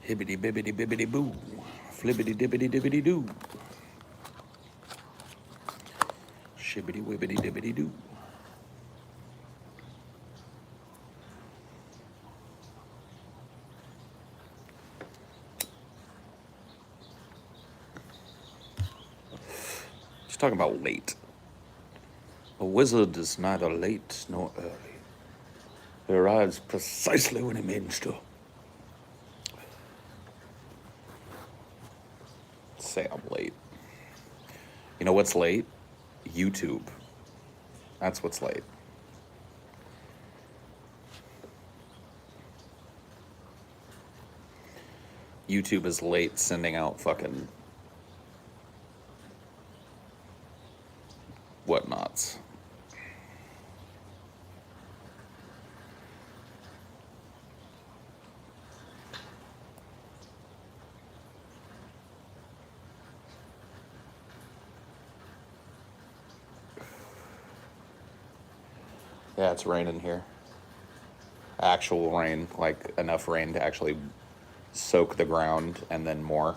Hibbity bibbity bibbity boo. Flibbity dibbity dibbity doo. Shibbity wibbity dibbity doo. Just talking about late. A wizard is neither late nor early. He arrives precisely when he means to. Say I'm late. You know what's late? YouTube. That's what's late. YouTube is late sending out fucking whatnots. Yeah, it's raining here. Actual rain, like enough rain to actually soak the ground and then more.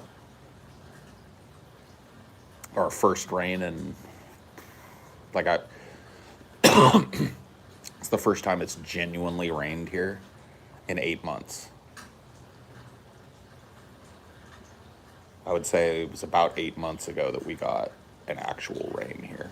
Our first rain and like it's the first time it's genuinely rained here in 8 months. I would say it was about 8 months ago that we got an actual rain here.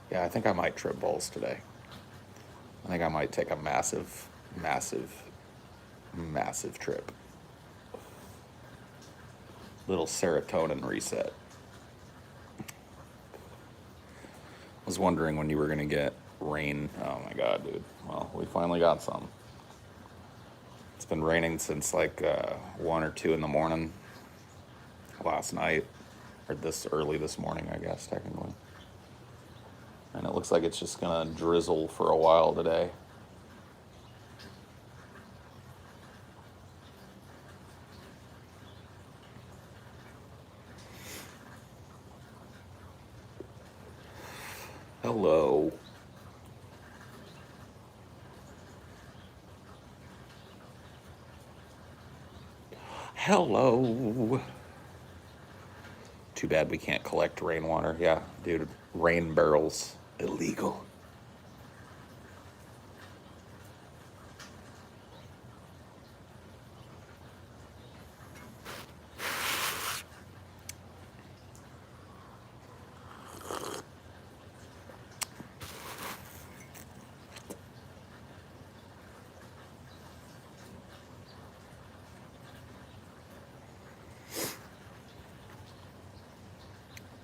Yeah, I think I might trip balls today. I think I might take a massive, massive, massive trip. Little serotonin reset. I was wondering when you were going to get rain. Oh my God, dude. Well, we finally got some. It's been raining since like 1 or 2 in the morning last night, or this early this morning, I guess, technically. And it looks like it's just gonna drizzle for a while today. Hello. Hello. Too bad we can't collect rainwater. Yeah, dude, rain barrels. Illegal.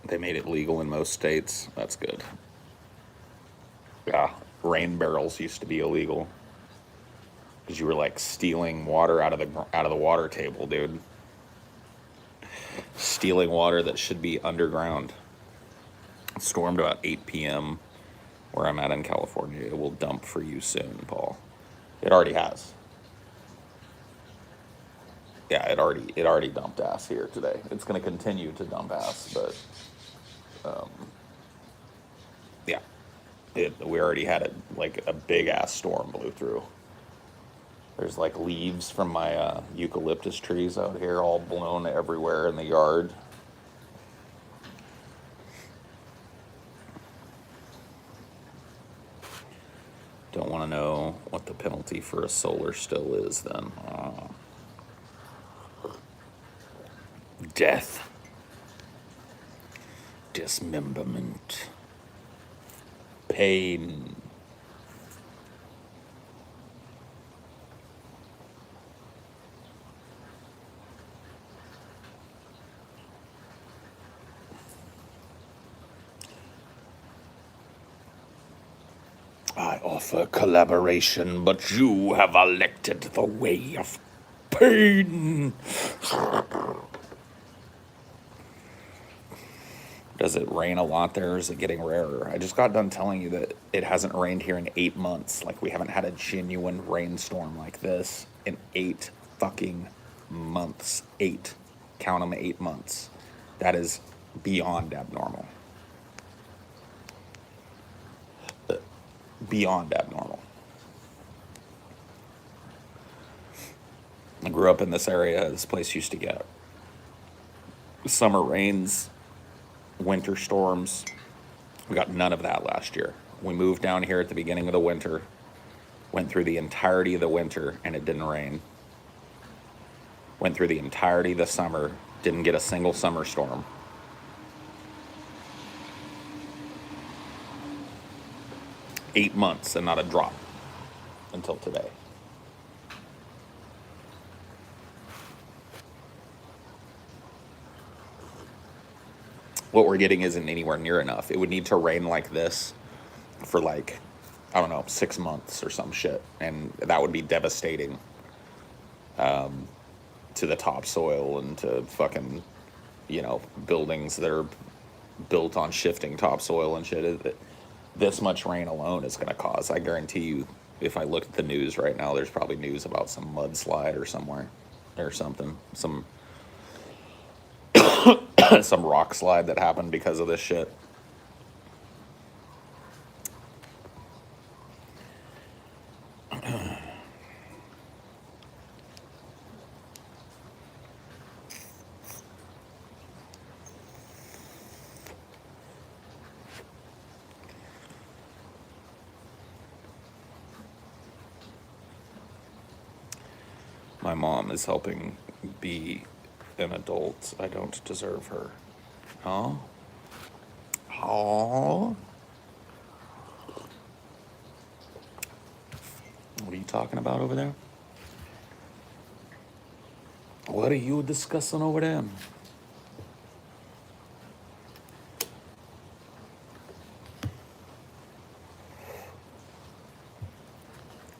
They made it legal in most states. That's good. Yeah, rain barrels used to be illegal because you were like stealing water out of the water table, dude. Stealing water that should be underground. It stormed about 8 p.m. where I'm at in California. It will dump for you soon, Paul. It already has. Yeah, it already dumped ass here today. It's going to continue to dump ass, but yeah. We already had it, like a big ass storm blew through. There's like leaves from my eucalyptus trees out here all blown everywhere in the yard. Don't want to know what the penalty for a solar still is then. Death. Dismemberment. Pain. I offer collaboration, but you have elected the way of pain. Does it rain a lot there, or is it getting rarer? I just got done telling you that it hasn't rained here in 8 months. Like, we haven't had a genuine rainstorm like this in 8 fucking months. 8. Count them, 8 months. That is beyond abnormal. Beyond abnormal. I grew up in this area. This place used to get summer rains, winter storms. We got none of that last year. We moved down here at the beginning of the winter, went through the entirety of the winter, and it didn't rain. Went through the entirety of the summer, didn't get a single summer storm. Eight months and not a drop until today. What we're getting isn't anywhere near enough. It would need to rain like this for like, I don't know, 6 months or some shit. And that would be devastating to the topsoil and to fucking, buildings that are built on shifting topsoil and shit. This much rain alone is going to cause, I guarantee you, if I look at the news right now, there's probably news about some mudslide or somewhere or something. Some some rock slide that happened because of this shit. My mom is helping be an adult. I don't deserve her. Huh? Oh. What are you talking about over there? What are you discussing over there?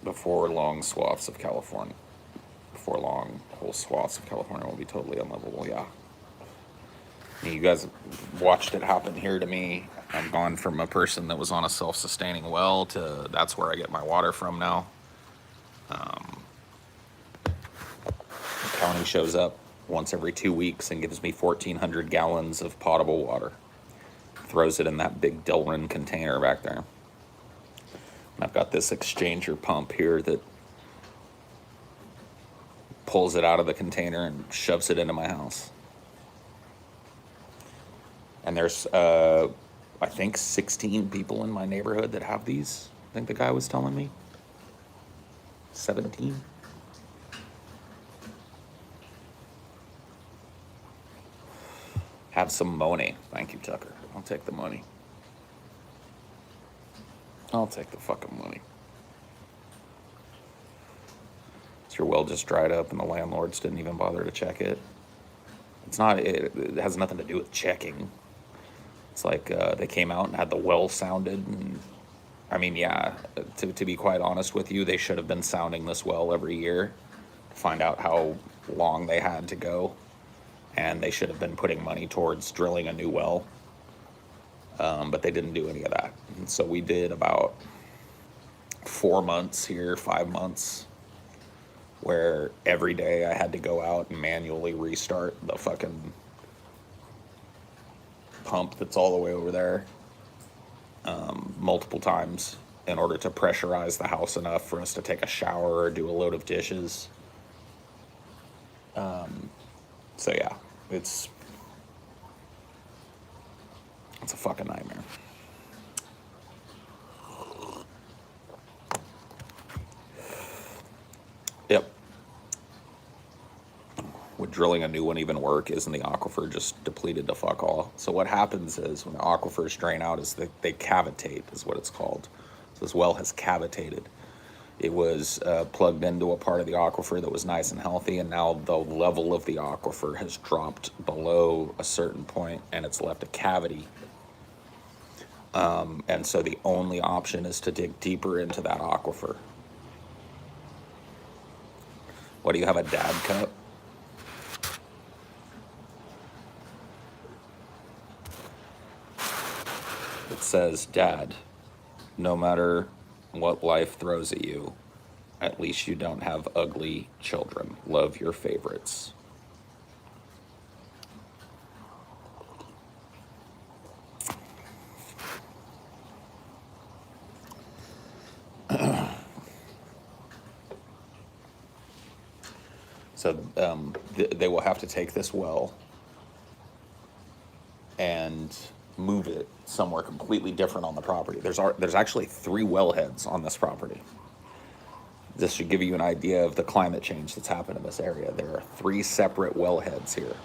Before long swaths of California. Before long, whole swaths of California will be totally unlivable, yeah. You guys watched it happen here to me. I've gone from a person that was on a self-sustaining well to that's where I get my water from now. The county shows up once every 2 weeks and gives me 1,400 gallons of potable water. Throws it in that big Delrin container back there. And I've got this exchanger pump here that pulls it out of the container and shoves it into my house. And there's, I think, 16 people in my neighborhood that have these. I think the guy was telling me. 17. Have some money. Thank you, Tucker. I'll take the money. I'll take the fucking money. Is your well just dried up and the landlords didn't even bother to check it? It's not, it has nothing to do with checking. It's like they came out and had the well sounded. And, I mean, yeah, to be quite honest with you, they should have been sounding this well every year to find out how long they had to go. And they should have been putting money towards drilling a new well. But they didn't do any of that. And so we did about 4 months here, 5 months, where every day I had to go out and manually restart the fucking pump that's all the way over there multiple times in order to pressurize the house enough for us to take a shower or do a load of dishes. So yeah, it's a fucking nightmare. Yep. Would drilling a new one even work? Isn't the aquifer just depleted to fuck all? So what happens is when the aquifers drain out is they cavitate is what it's called. So this well has cavitated. It was plugged into a part of the aquifer that was nice and healthy, and now the level of the aquifer has dropped below a certain point, and it's left a cavity. And so the only option is to dig deeper into that aquifer. What do you have, a dad cup? It says, Dad, no matter what life throws at you, At least you don't have ugly children. Love your favorites. So they will have to take this well and move it somewhere completely different on the property. There's actually 3 wellheads on this property. This should give you an idea of the climate change that's happened in this area. There are 3 separate wellheads here.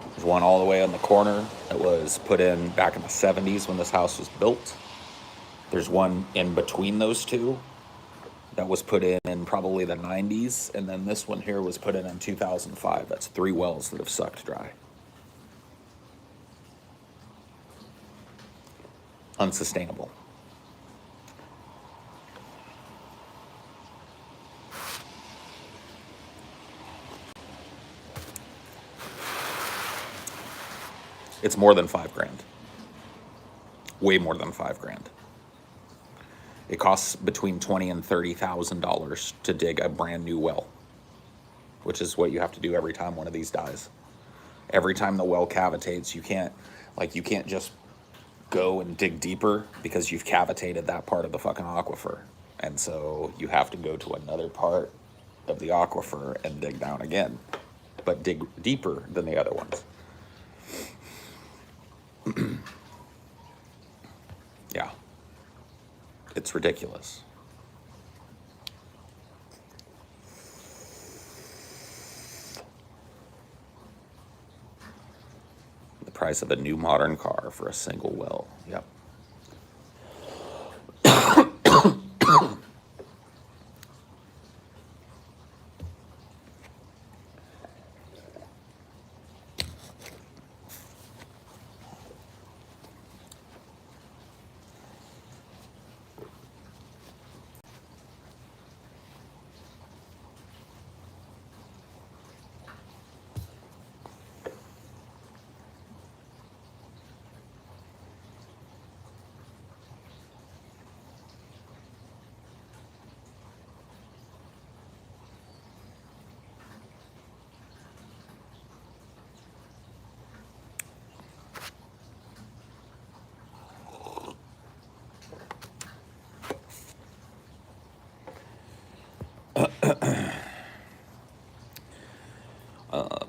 There's one all the way in the corner that was put in back in the 70s when this house was built. There's one in between those 2 that was put in probably the 90s, and then this one here was put in 2005. That's 3 wells that have sucked dry. Unsustainable. It's more than $5,000. Way more than $5,000. It costs between $20,000 and $30,000 to dig a brand new well, which is what you have to do every time one of these dies. Every time the well cavitates, you can't just go and dig deeper because you've cavitated that part of the fucking aquifer. And so you have to go to another part of the aquifer and dig down again, but dig deeper than the other ones. Yeah. It's ridiculous. The price of a new modern car for a single well. Yep.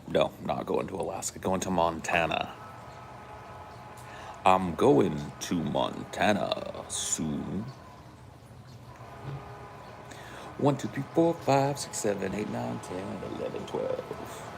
No, not going to Alaska. Going to Montana. I'm going to Montana soon. 1, 2, 3, 4, 5, 6, 7, 8, 9, 10, 11, 12.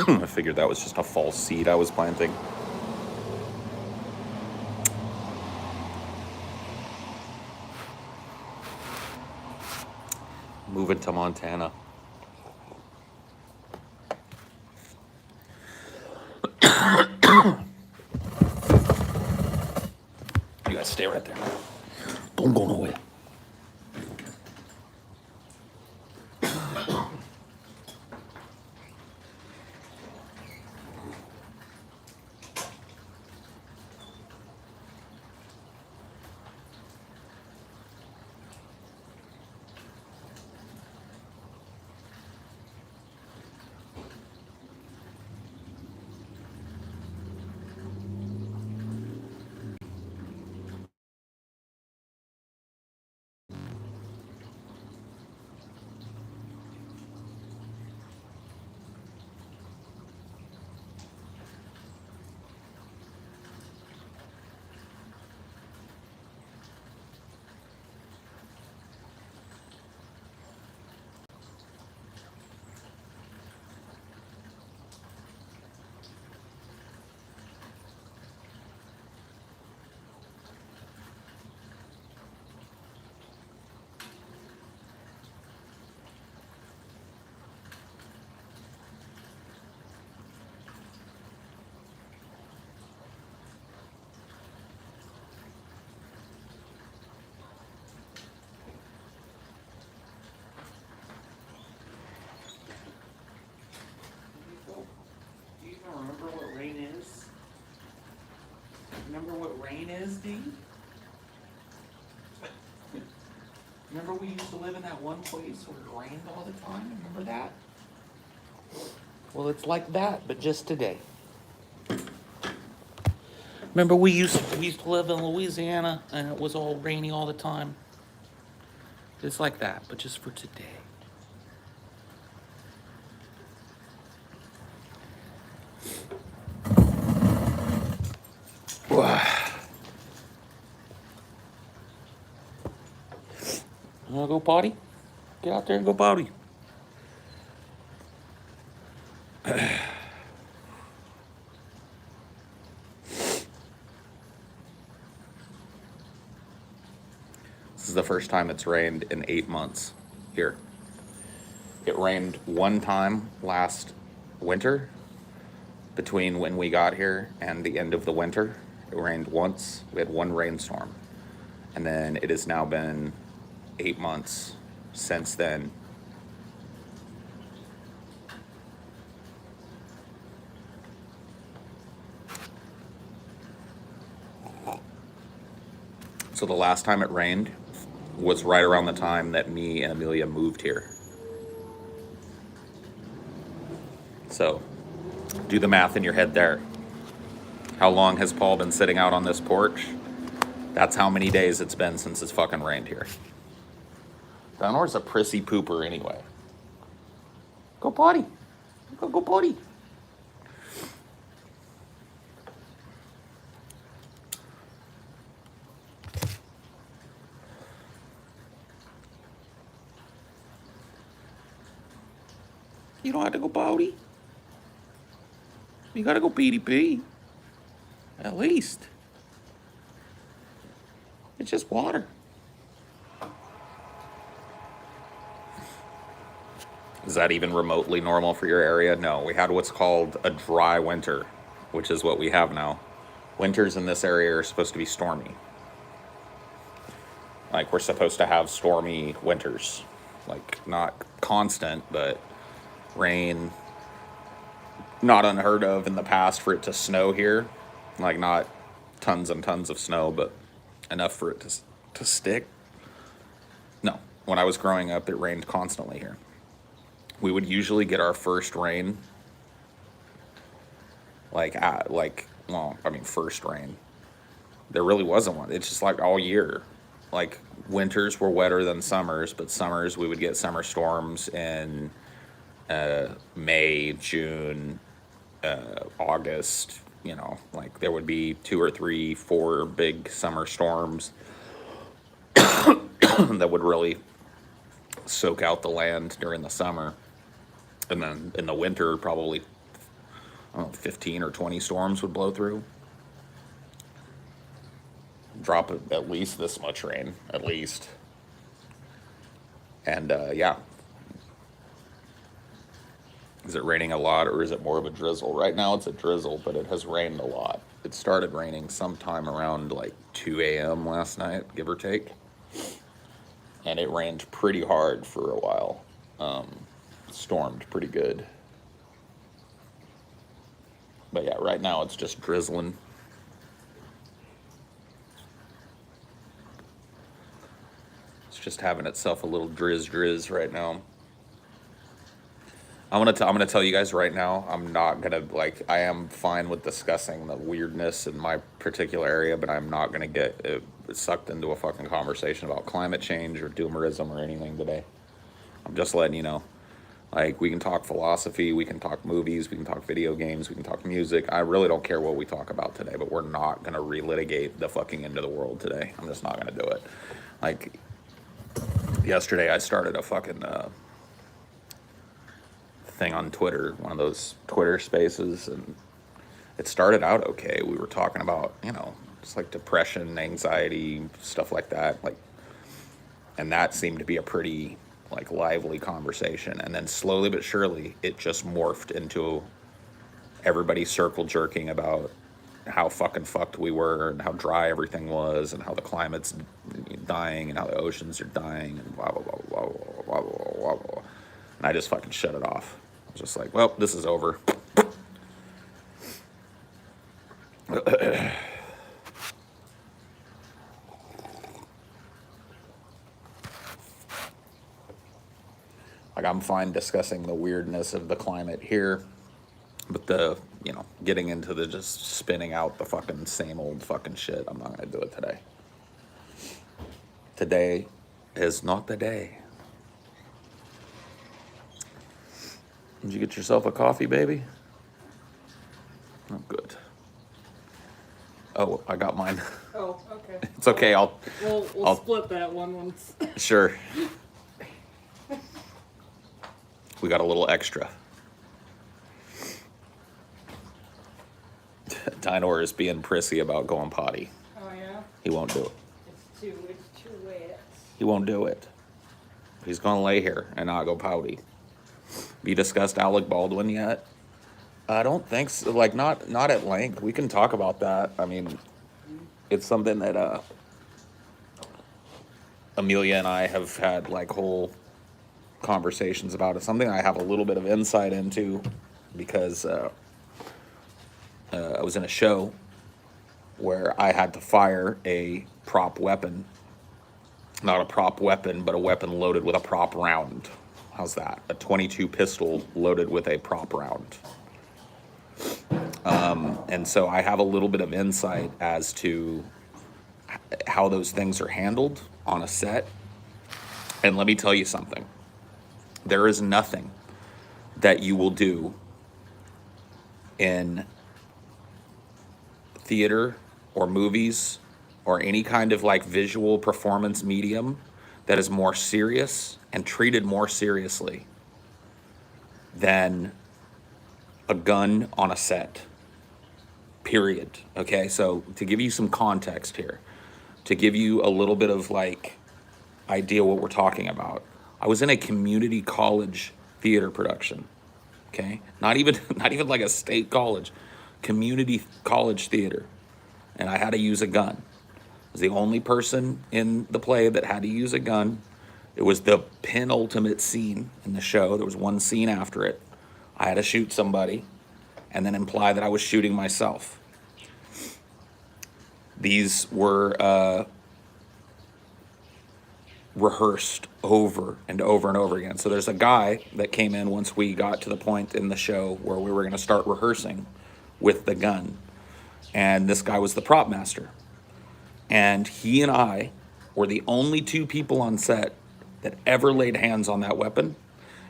I figured that was just a false seed I was planting. Moving to Montana. You guys stay right there. Don't go nowhere. Remember what rain is, D? Remember we used to live in that one place where it rained all the time? Remember that? Well, it's like that, but just today. Remember we used to live in Louisiana and it was all rainy all the time? It's like that, but just for today. You wanna go potty? Get out there and go potty. This is the first time it's rained in 8 months here. It rained one time last winter between when we got here and the end of the winter. It rained once. We had one rainstorm. And then it has now been 8 months since then. So the last time it rained was right around the time that me and Amelia moved here. So do the math in your head there. How long has Paul been sitting out on this porch? That's how many days it's been since it's fucking rained here. Donor's a prissy pooper anyway. Go potty. Go potty. You don't have to go potty. You gotta go pee. At least. It's just water. Is that even remotely normal for your area? No, we had what's called a dry winter, which is what we have now. Winters in this area are supposed to be stormy. Like, we're supposed to have stormy winters. Like, not constant, but rain. Not unheard of in the past for it to snow here. Like, not tons and tons of snow, but enough for it to stick. No, when I was growing up, it rained constantly here. We would usually get our first rain, first rain. There really wasn't one. It's just like all year. Like, winters were wetter than summers, but summers we would get summer storms in May, June, August. You know, like there would be 2 or 3, 4 big summer storms that would really soak out the land during the summer. And then in the winter, probably, 15 or 20 storms would blow through. Drop at least this much rain, at least. And, yeah. Is it raining a lot or is it more of a drizzle? Right now it's a drizzle, but it has rained a lot. It started raining sometime around like 2 a.m. last night, give or take. And it rained pretty hard for a while. Stormed pretty good. But yeah, right now it's just drizzling. It's just having itself a little drizz right now. I'm gonna tell you guys right now, I'm not gonna, I am fine with discussing the weirdness in my particular area, but I'm not gonna get sucked into a fucking conversation about climate change or doomerism or anything today. I'm just letting you know. Like, we can talk philosophy, we can talk movies, we can talk video games, we can talk music. I really don't care what we talk about today, but we're not gonna relitigate the fucking end of the world today. I'm just not gonna do it. Like, yesterday I started a fucking thing on Twitter, one of those Twitter spaces, and it started out okay. We were talking about, just like depression, anxiety, stuff like that, and that seemed to be a pretty lively conversation. And then slowly but surely it just morphed into everybody circle jerking about how fucking fucked we were and how dry everything was and how the climate's dying and how the oceans are dying and blah blah blah blah blah blah blah blah blah. And I just fucking shut it off. I was just like, well, this is over. Like, I'm fine discussing the weirdness of the climate here, but getting into the just spinning out the fucking same old fucking shit, I'm not gonna do it today. Today is not the day. Did you get yourself a coffee, baby? Oh, good. Oh, I got mine. Oh, okay. It's okay. We'll split that one once. Sure. We got a little extra. Dinor is being prissy about going potty. Oh yeah. He won't do it. It's too wet. He won't do it. He's gonna lay here and not go potty. Have you discussed Alec Baldwin yet? I don't think so. Like, not at length. We can talk about that. I mean, it's something that Amelia and I have had like whole conversations about. It's something I have a little bit of insight into because I was in a show where I had to fire a prop weapon. Not a prop weapon, but a weapon loaded with a prop round. How's that? A .22 pistol loaded with a prop round. And so I have a little bit of insight as to how those things are handled on a set. And let me tell you something. There is nothing that you will do in theater or movies or any kind of like visual performance medium that is more serious and treated more seriously than a gun on a set. Period. Okay, so to give you some context here, to give you a little bit of like idea what we're talking about, I was in a community college theater production. Okay, not even like a state college, community college theater, and I had to use a gun. I was the only person in the play that had to use a gun. It was the penultimate scene in the show. There was one scene after it. I had to shoot somebody and then imply that I was shooting myself. These were rehearsed over and over and over again. So there's a guy that came in once we got to the point in the show where we were going to start rehearsing with the gun. And this guy was the prop master. And he and I were the only two people on set that ever laid hands on that weapon.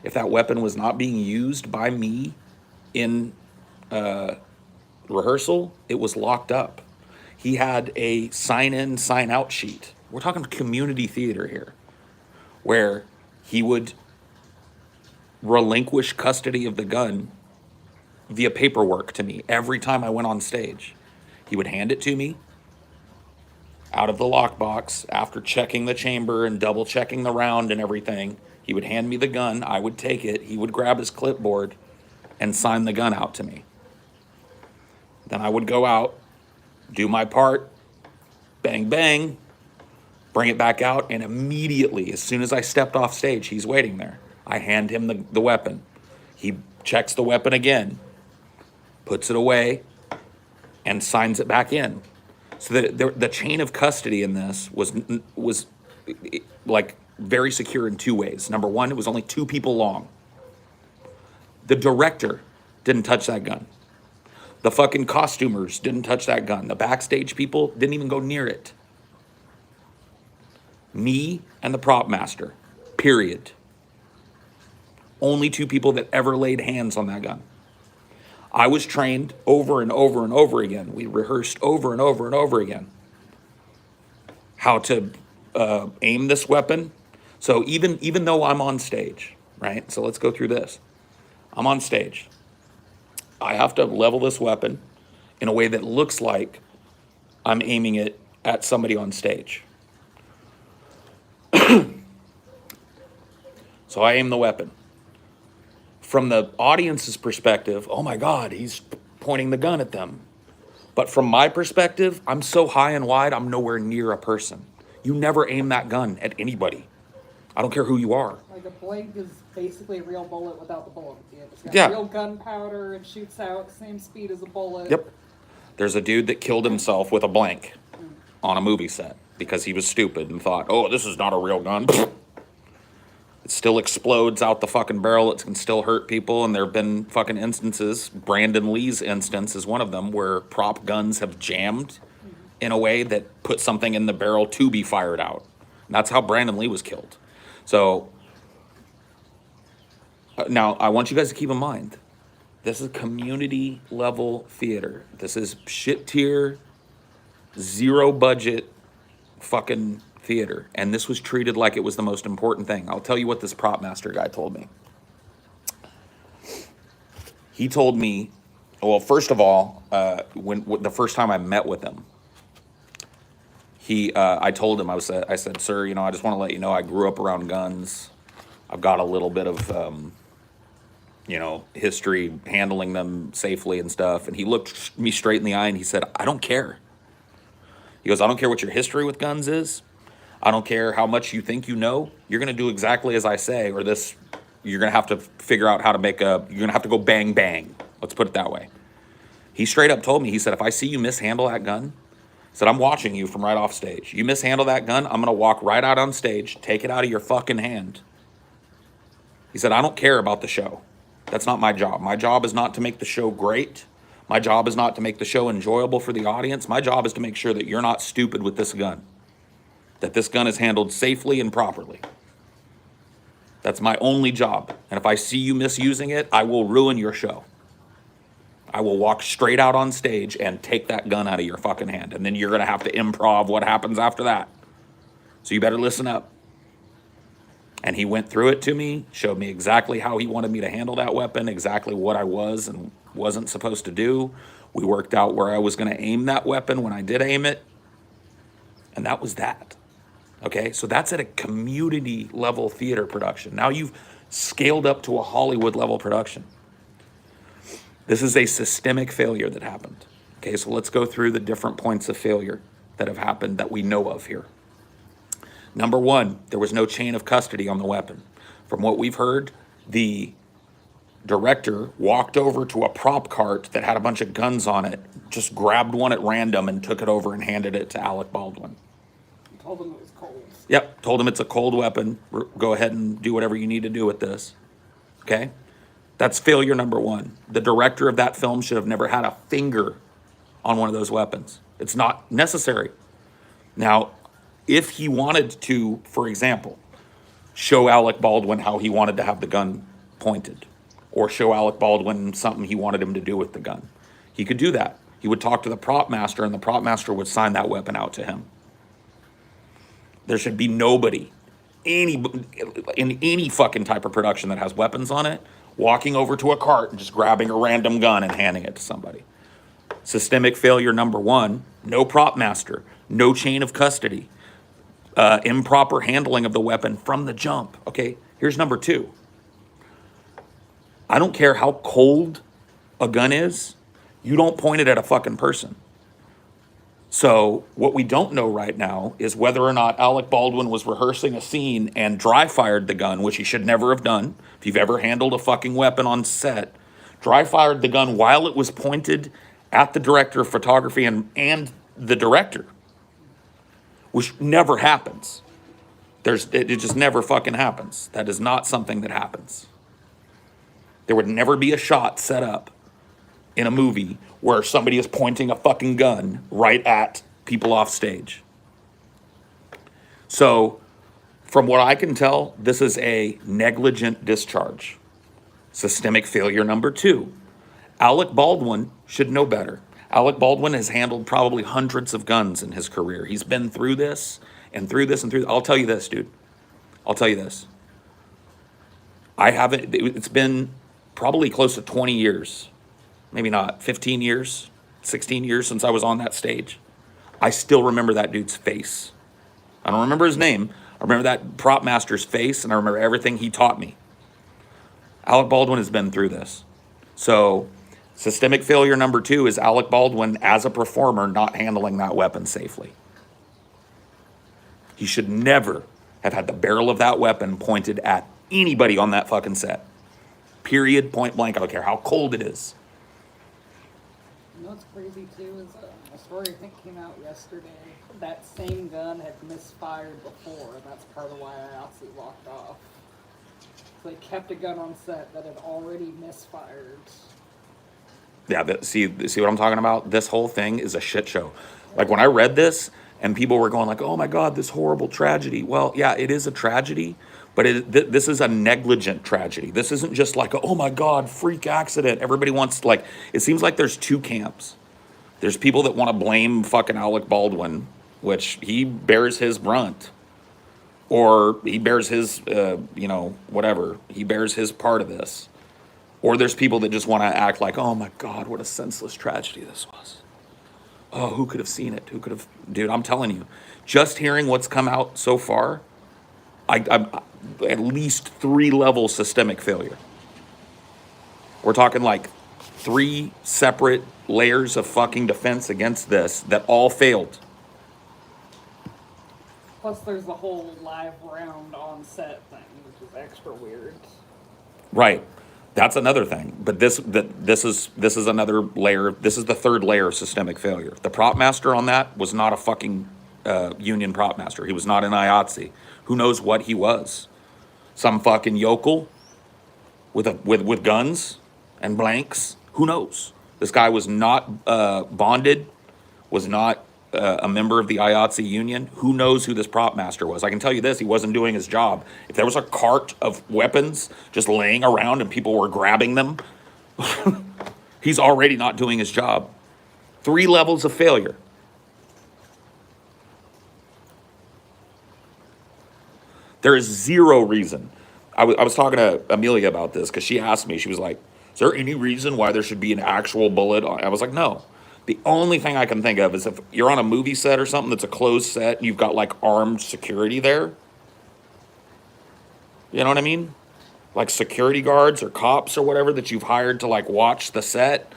If that weapon was not being used by me in rehearsal, it was locked up. He had a sign-in, sign-out sheet. We're talking community theater here, where he would relinquish custody of the gun via paperwork to me every time I went on stage. He would hand it to me out of the lockbox after checking the chamber and double checking the round and everything. He would hand me the gun. I would take it. He would grab his clipboard and sign the gun out to me. Then I would go out, do my part, bang, bang, bring it back out, and immediately, as soon as I stepped off stage, he's waiting there. I hand him the weapon. He checks the weapon again, puts it away, and signs it back in. So the chain of custody in this was like very secure in two ways. Number one, it was only two people long. The director didn't touch that gun. The fucking costumers didn't touch that gun. The backstage people didn't even go near it. Me and the prop master, period. Only two people that ever laid hands on that gun. I was trained over and over and over again. We rehearsed over and over and over again how to aim this weapon. So even though I'm on stage, right? So let's go through this. I'm on stage. I have to level this weapon in a way that looks like I'm aiming it at somebody on stage. So I aim the weapon. From the audience's perspective, oh my God, he's pointing the gun at them. But from my perspective, I'm so high and wide, I'm nowhere near a person. You never aim that gun at anybody. I don't care who you are. Like a blank is basically a real bullet without the bullet at the end. It's got real gunpowder and shoots out same speed as a bullet. Yep. There's a dude that killed himself with a blank on a movie set because he was stupid and thought, oh, this is not a real gun. It still explodes out the fucking barrel. It can still hurt people. And there have been fucking instances, Brandon Lee's instance is one of them, where prop guns have jammed in a way that put something in the barrel to be fired out. And that's how Brandon Lee was killed. So now I want you guys to keep in mind, this is community level theater. This is shit tier, zero budget fucking theater. And this was treated like it was the most important thing. I'll tell you what this prop master guy told me. He told me, well, first of all, when the first time I met with him, I told him, I said, sir, you know, I just want to let you know I grew up around guns. I've got a little bit of, you know, history handling them safely and stuff. And he looked me straight in the eye and he said, I don't care. He goes, I don't care what your history with guns is. I don't care how much you think you know. You're going to do exactly as I say, or this, you're going to have to figure out how to you're going to have to go bang, bang. Let's put it that way. He straight up told me, he said, if I see you mishandle that gun, he said, I'm watching you from right off stage. You mishandle that gun, I'm going to walk right out on stage, take it out of your fucking hand. He said, I don't care about the show. That's not my job. My job is not to make the show great. My job is not to make the show enjoyable for the audience. My job is to make sure that you're not stupid with this gun, that this gun is handled safely and properly. That's my only job. And if I see you misusing it, I will ruin your show. I will walk straight out on stage and take that gun out of your fucking hand. And then you're going to have to improv what happens after that. So you better listen up. And he went through it to me, showed me exactly how he wanted me to handle that weapon, exactly what I was and wasn't supposed to do. We worked out where I was going to aim that weapon when I did aim it. And that was that. Okay, so that's at a community level theater production. Now you've scaled up to a Hollywood level production. This is a systemic failure that happened. Okay, so let's go through the different points of failure that have happened that we know of here. Number one, there was no chain of custody on the weapon. From what we've heard, the director walked over to a prop cart that had a bunch of guns on it, just grabbed one at random and took it over and handed it to Alec Baldwin. Told him it was cold. Yep, told him it's a cold weapon. Go ahead and do whatever you need to do with this. Okay? That's failure number one. The director of that film should have never had a finger on one of those weapons. It's not necessary. Now, if he wanted to, for example, show Alec Baldwin how he wanted to have the gun pointed, or show Alec Baldwin something he wanted him to do with the gun, he could do that. He would talk to the prop master, and the prop master would sign that weapon out to him. There should be nobody, in any fucking type of production that has weapons on it, walking over to a cart and just grabbing a random gun and handing it to somebody. Systemic failure number one, no prop master, no chain of custody, improper handling of the weapon from the jump. Okay, here's number two. I don't care how cold a gun is, you don't point it at a fucking person. So what we don't know right now is whether or not Alec Baldwin was rehearsing a scene and dry fired the gun, which he should never have done. If you've ever handled a fucking weapon on set, dry fired the gun while it was pointed at the director of photography and the director, which never happens. It just never fucking happens. That is not something that happens. There would never be a shot set up in a movie where somebody is pointing a fucking gun right at people off stage. So, from what I can tell, this is a negligent discharge. Systemic failure number two. Alec Baldwin should know better. Alec Baldwin has handled probably hundreds of guns in his career. He's been through this and through this and through. I'll tell you this, dude. I'll tell you this. It's been probably close to 20 years. Maybe not, 15 years, 16 years since I was on that stage. I still remember that dude's face. I don't remember his name. I remember that prop master's face, and I remember everything he taught me. Alec Baldwin has been through this. So, systemic failure number two is Alec Baldwin, as a performer, not handling that weapon safely. He should never have had the barrel of that weapon pointed at anybody on that fucking set. Period, point blank. I don't care how cold it is. You know what's crazy too is a story I think came out yesterday. That same gun had misfired before, and that's part of why I actually walked off. They kept a gun on set that had already misfired. Yeah, see what I'm talking about? This whole thing is a shit show. Like when I read this and people were going like, "Oh my God, this horrible tragedy." Well, yeah, it is a tragedy, but this is a negligent tragedy. This isn't just like, "Oh my God, freak accident." Everybody wants like, it seems like there's two camps. There's people that want to blame fucking Alec Baldwin, which he bears his brunt, or he bears his, whatever. He bears his part of this. Or there's people that just want to act like, "Oh my God, what a senseless tragedy this was. Oh, who could have seen it? Who could have..." Dude, I'm telling you, just hearing what's come out so far, I'm at least 3-level systemic failure. We're talking like 3 separate layers of fucking defense against this that all failed. Plus, there's the whole live round on set thing, which is extra weird. Right. That's another thing. But this is another layer. This is the 3rd layer of systemic failure. The prop master on that was not a fucking union prop master. He was not an IATSE. Who knows what he was? Some fucking yokel with guns and blanks. Who knows? This guy was not bonded, was not a member of the IATSE union. Who knows who this prop master was? I can tell you this, he wasn't doing his job. If there was a cart of weapons just laying around and people were grabbing them, he's already not doing his job. 3 levels of failure. There is zero reason. I was talking to Amelia about this because she asked me, she was like, "Is there any reason why there should be an actual bullet?" I was like, no. The only thing I can think of is if you're on a movie set or something that's a closed set and you've got like armed security there. You know what I mean? Like security guards or cops or whatever that you've hired to like watch the set.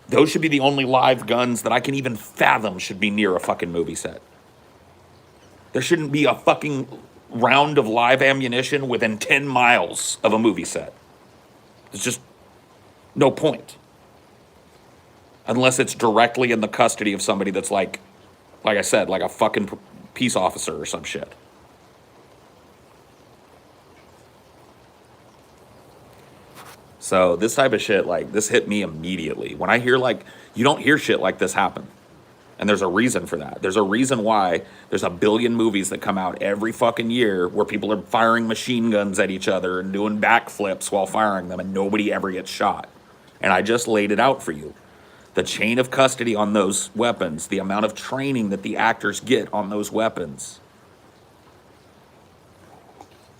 Those should be the only live guns that I can even fathom should be near a fucking movie set. There shouldn't be a fucking round of live ammunition within 10 miles of a movie set. There's just no point. Unless it's directly in the custody of somebody that's like I said, like a fucking peace officer or some shit. So this type of shit, like, this hit me immediately. When I hear, like, you don't hear shit like this happen. And there's a reason for that. There's a reason why there's a billion movies that come out every fucking year where people are firing machine guns at each other and doing backflips while firing them and nobody ever gets shot. And I just laid it out for you. The chain of custody on those weapons, the amount of training that the actors get on those weapons.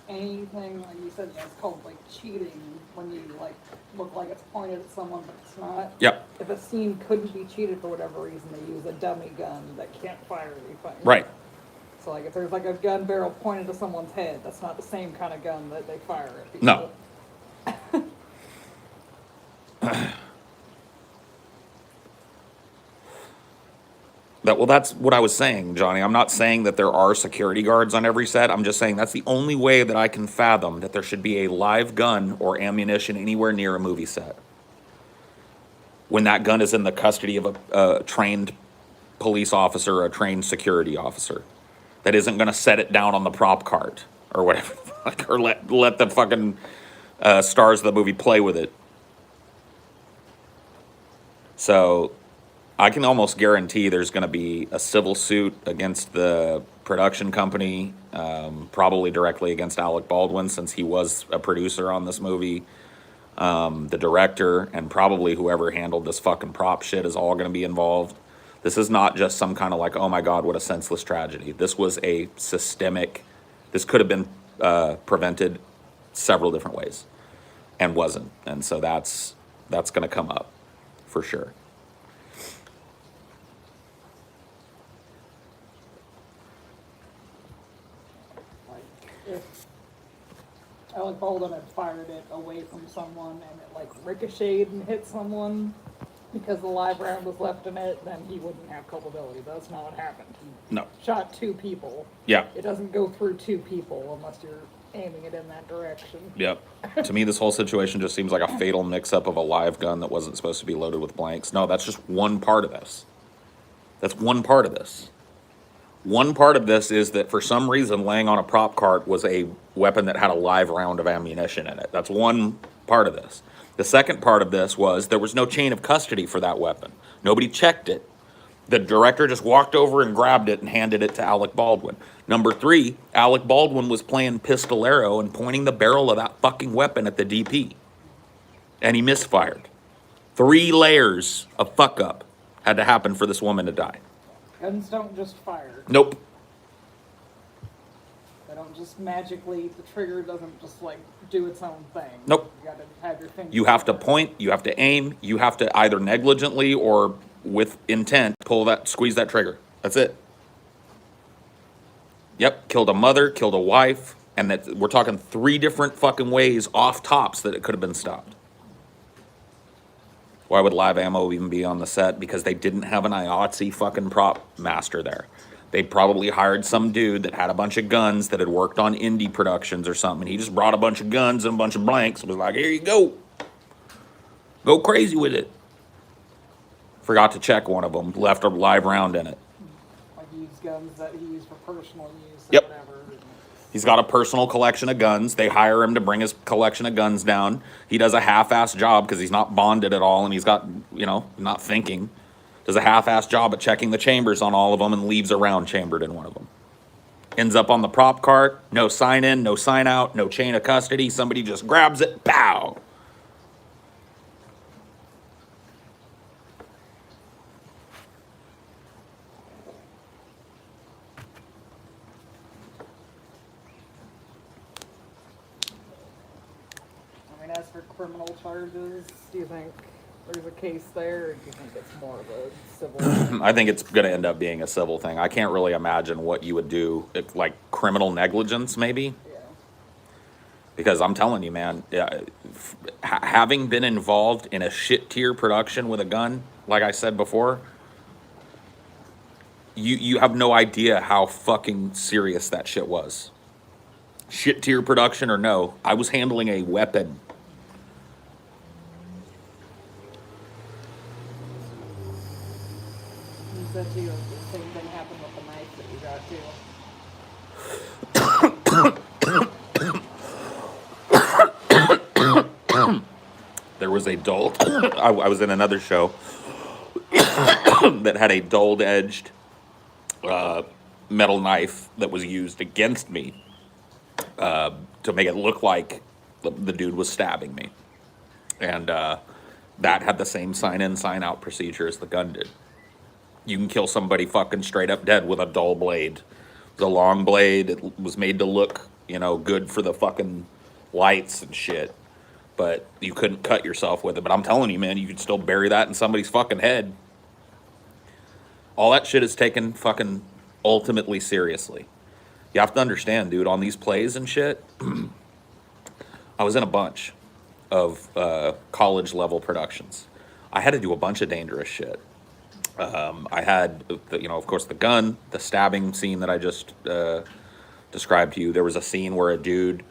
Anything, like you said, that's called like cheating when you like look like it's pointed at someone but it's not. Yep. If a scene couldn't be cheated for whatever reason, they use a dummy gun that can't fire anything. Right. So like if there's like a gun barrel pointed to someone's head, that's not the same kind of gun that they fire at people. No. That's what I was saying, Johnny. I'm not saying that there are security guards on every set. I'm just saying that's the only way that I can fathom that there should be a live gun or ammunition anywhere near a movie set. When that gun is in the custody of a trained police officer or a trained security officer that isn't going to set it down on the prop cart or whatever, or let the fucking stars of the movie play with it. So I can almost guarantee there's going to be a civil suit against the production company, probably directly against Alec Baldwin since he was a producer on this movie. The director and probably whoever handled this fucking prop shit is all going to be involved. This is not just some kind of like, oh my God, what a senseless tragedy. This was a systemic, this could have been prevented several different ways and wasn't. And so that's going to come up for sure. If Alec Baldwin had fired it away from someone and it like ricocheted and hit someone because the live round was left in it, then he wouldn't have culpability. That's not what happened. He No. shot 2 people. Yeah. It doesn't go through 2 people unless you're aiming it in that direction. Yep. To me, this whole situation just seems like a fatal mix-up of a live gun that wasn't supposed to be loaded with blanks. No, that's just one part of this. That's one part of this. One part of this is that for some reason laying on a prop cart was a weapon that had a live round of ammunition in it. That's one part of this. The second part of this was there was no chain of custody for that weapon. Nobody checked it. The director just walked over and grabbed it and handed it to Alec Baldwin. Number three, Alec Baldwin was playing pistolero and pointing the barrel of that fucking weapon at the DP. And he misfired. 3 layers of fuck up had to happen for this woman to die. Guns don't just fire. Nope. They don't just magically, the trigger doesn't just like do its own thing. Nope. You gotta have your fingers. You have to on it. point, you have to aim, you have to either negligently or with intent squeeze that trigger. That's it. Yep, killed a mother, killed a wife, and that we're talking 3 different fucking ways off tops that it could have been stopped. Why would Live Ammo even be on the set? Because they didn't have an IOTC fucking prop master there. They probably hired some dude that had a bunch of guns that had worked on indie productions or something. He just brought a bunch of guns and a bunch of blanks and was like, here you go. Go crazy with it. Forgot to check one of them. Left a live round in it. Like he used guns that he used for personal use or Yep. whatever. He's got a personal collection of guns. They hire him to bring his collection of guns down. He does a half-ass job because he's not bonded at all and he's got, not thinking. Does a half-ass job at checking the chambers on all of them and leaves a round chambered in one of them. Ends up on the prop cart. No sign in, no sign out, no chain of custody. Somebody just grabs it. Pow! I mean, as for criminal charges, do you think there's a case there, or do you think it's more of a civil thing? I think it's going to end up being a civil thing. I can't really imagine what you would do, if, like criminal negligence, maybe. Yeah. Because I'm telling you, man, having been involved in a shit tier production with a gun, like I said before, you have no idea how fucking serious that shit was. Shit tier production or no, I was handling a weapon. You said too, the same thing happened with the knife that you got too. There was a dull. I was in another show that had a dulled-edged metal knife that was used against me to make it look like the dude was stabbing me, and that had the same sign-in, sign-out procedure as the gun did. You can kill somebody fucking straight up dead with a dull blade. The long blade, it was made to look, good for the fucking lights and shit. But you couldn't cut yourself with it. But I'm telling you, man, you could still bury that in somebody's fucking head. All that shit is taken fucking ultimately seriously. You have to understand, dude, on these plays and shit, I was in a bunch of college level productions. I had to do a bunch of dangerous shit. I had, of course, the gun, the stabbing scene that I just described to you. There was a scene where a dude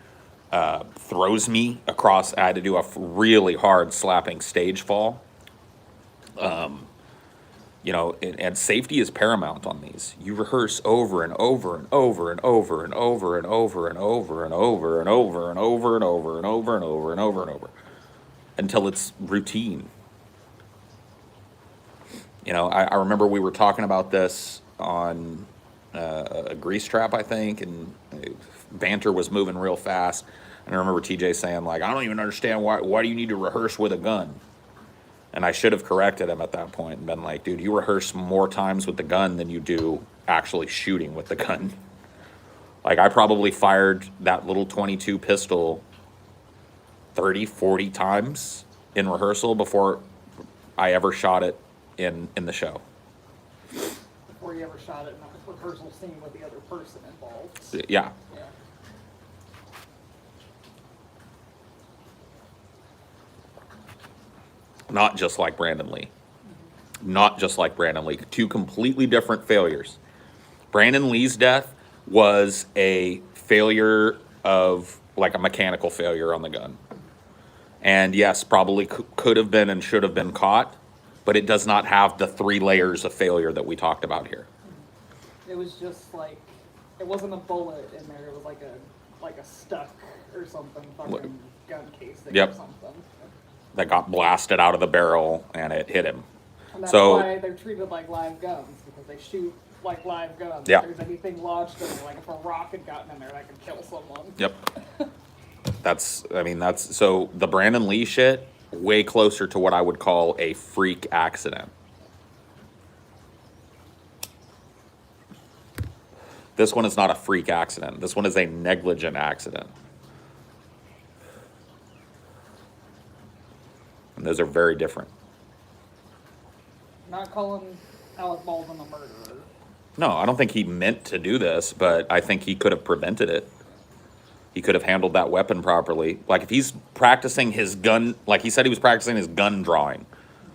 throws me across. I had to do a really hard slapping stage fall. And safety is paramount on these. You rehearse over and over and over and over and over and over and over and over and over and over and over and over and over and over and over until it's routine. I remember we were talking about this on a grease trap, I think, and banter was moving real fast. And I remember TJ saying, like, I don't even understand why do you need to rehearse with a gun? And I should have corrected him at that point and been like, dude, you rehearse more times with the gun than you do actually shooting with the gun. Like, I probably fired that little 22 pistol 30, 40 times in rehearsal before I ever shot it in the show. Before you ever shot it in a rehearsal scene with the other person involved. Yeah. Yeah. Not just like Brandon Lee. Not just like Brandon Lee. 2 completely different failures. Brandon Lee's death was a failure of, like, a mechanical failure on the gun. And yes, probably could have been and should have been caught, but it does not have the 3 layers of failure that we talked about here. It was just like, it wasn't a bullet in there. It was like a stuck or something, fucking gun casing Yep. or something. That got blasted out of the barrel and it hit him. And that's So why they're treated like live guns, because they shoot like live guns. Yeah. If there's anything lodged in there, like if a rock had gotten in there, that could kill someone. yep. That's so the Brandon Lee shit, way closer to what I would call a freak accident. This one is not a freak accident. This one is a negligent accident. And those are very different. Not calling Alec Baldwin a murderer. No, I don't think he meant to do this, but I think he could have prevented it. He could have handled that weapon properly. Like if he's practicing his gun, like he said he was practicing his gun drawing.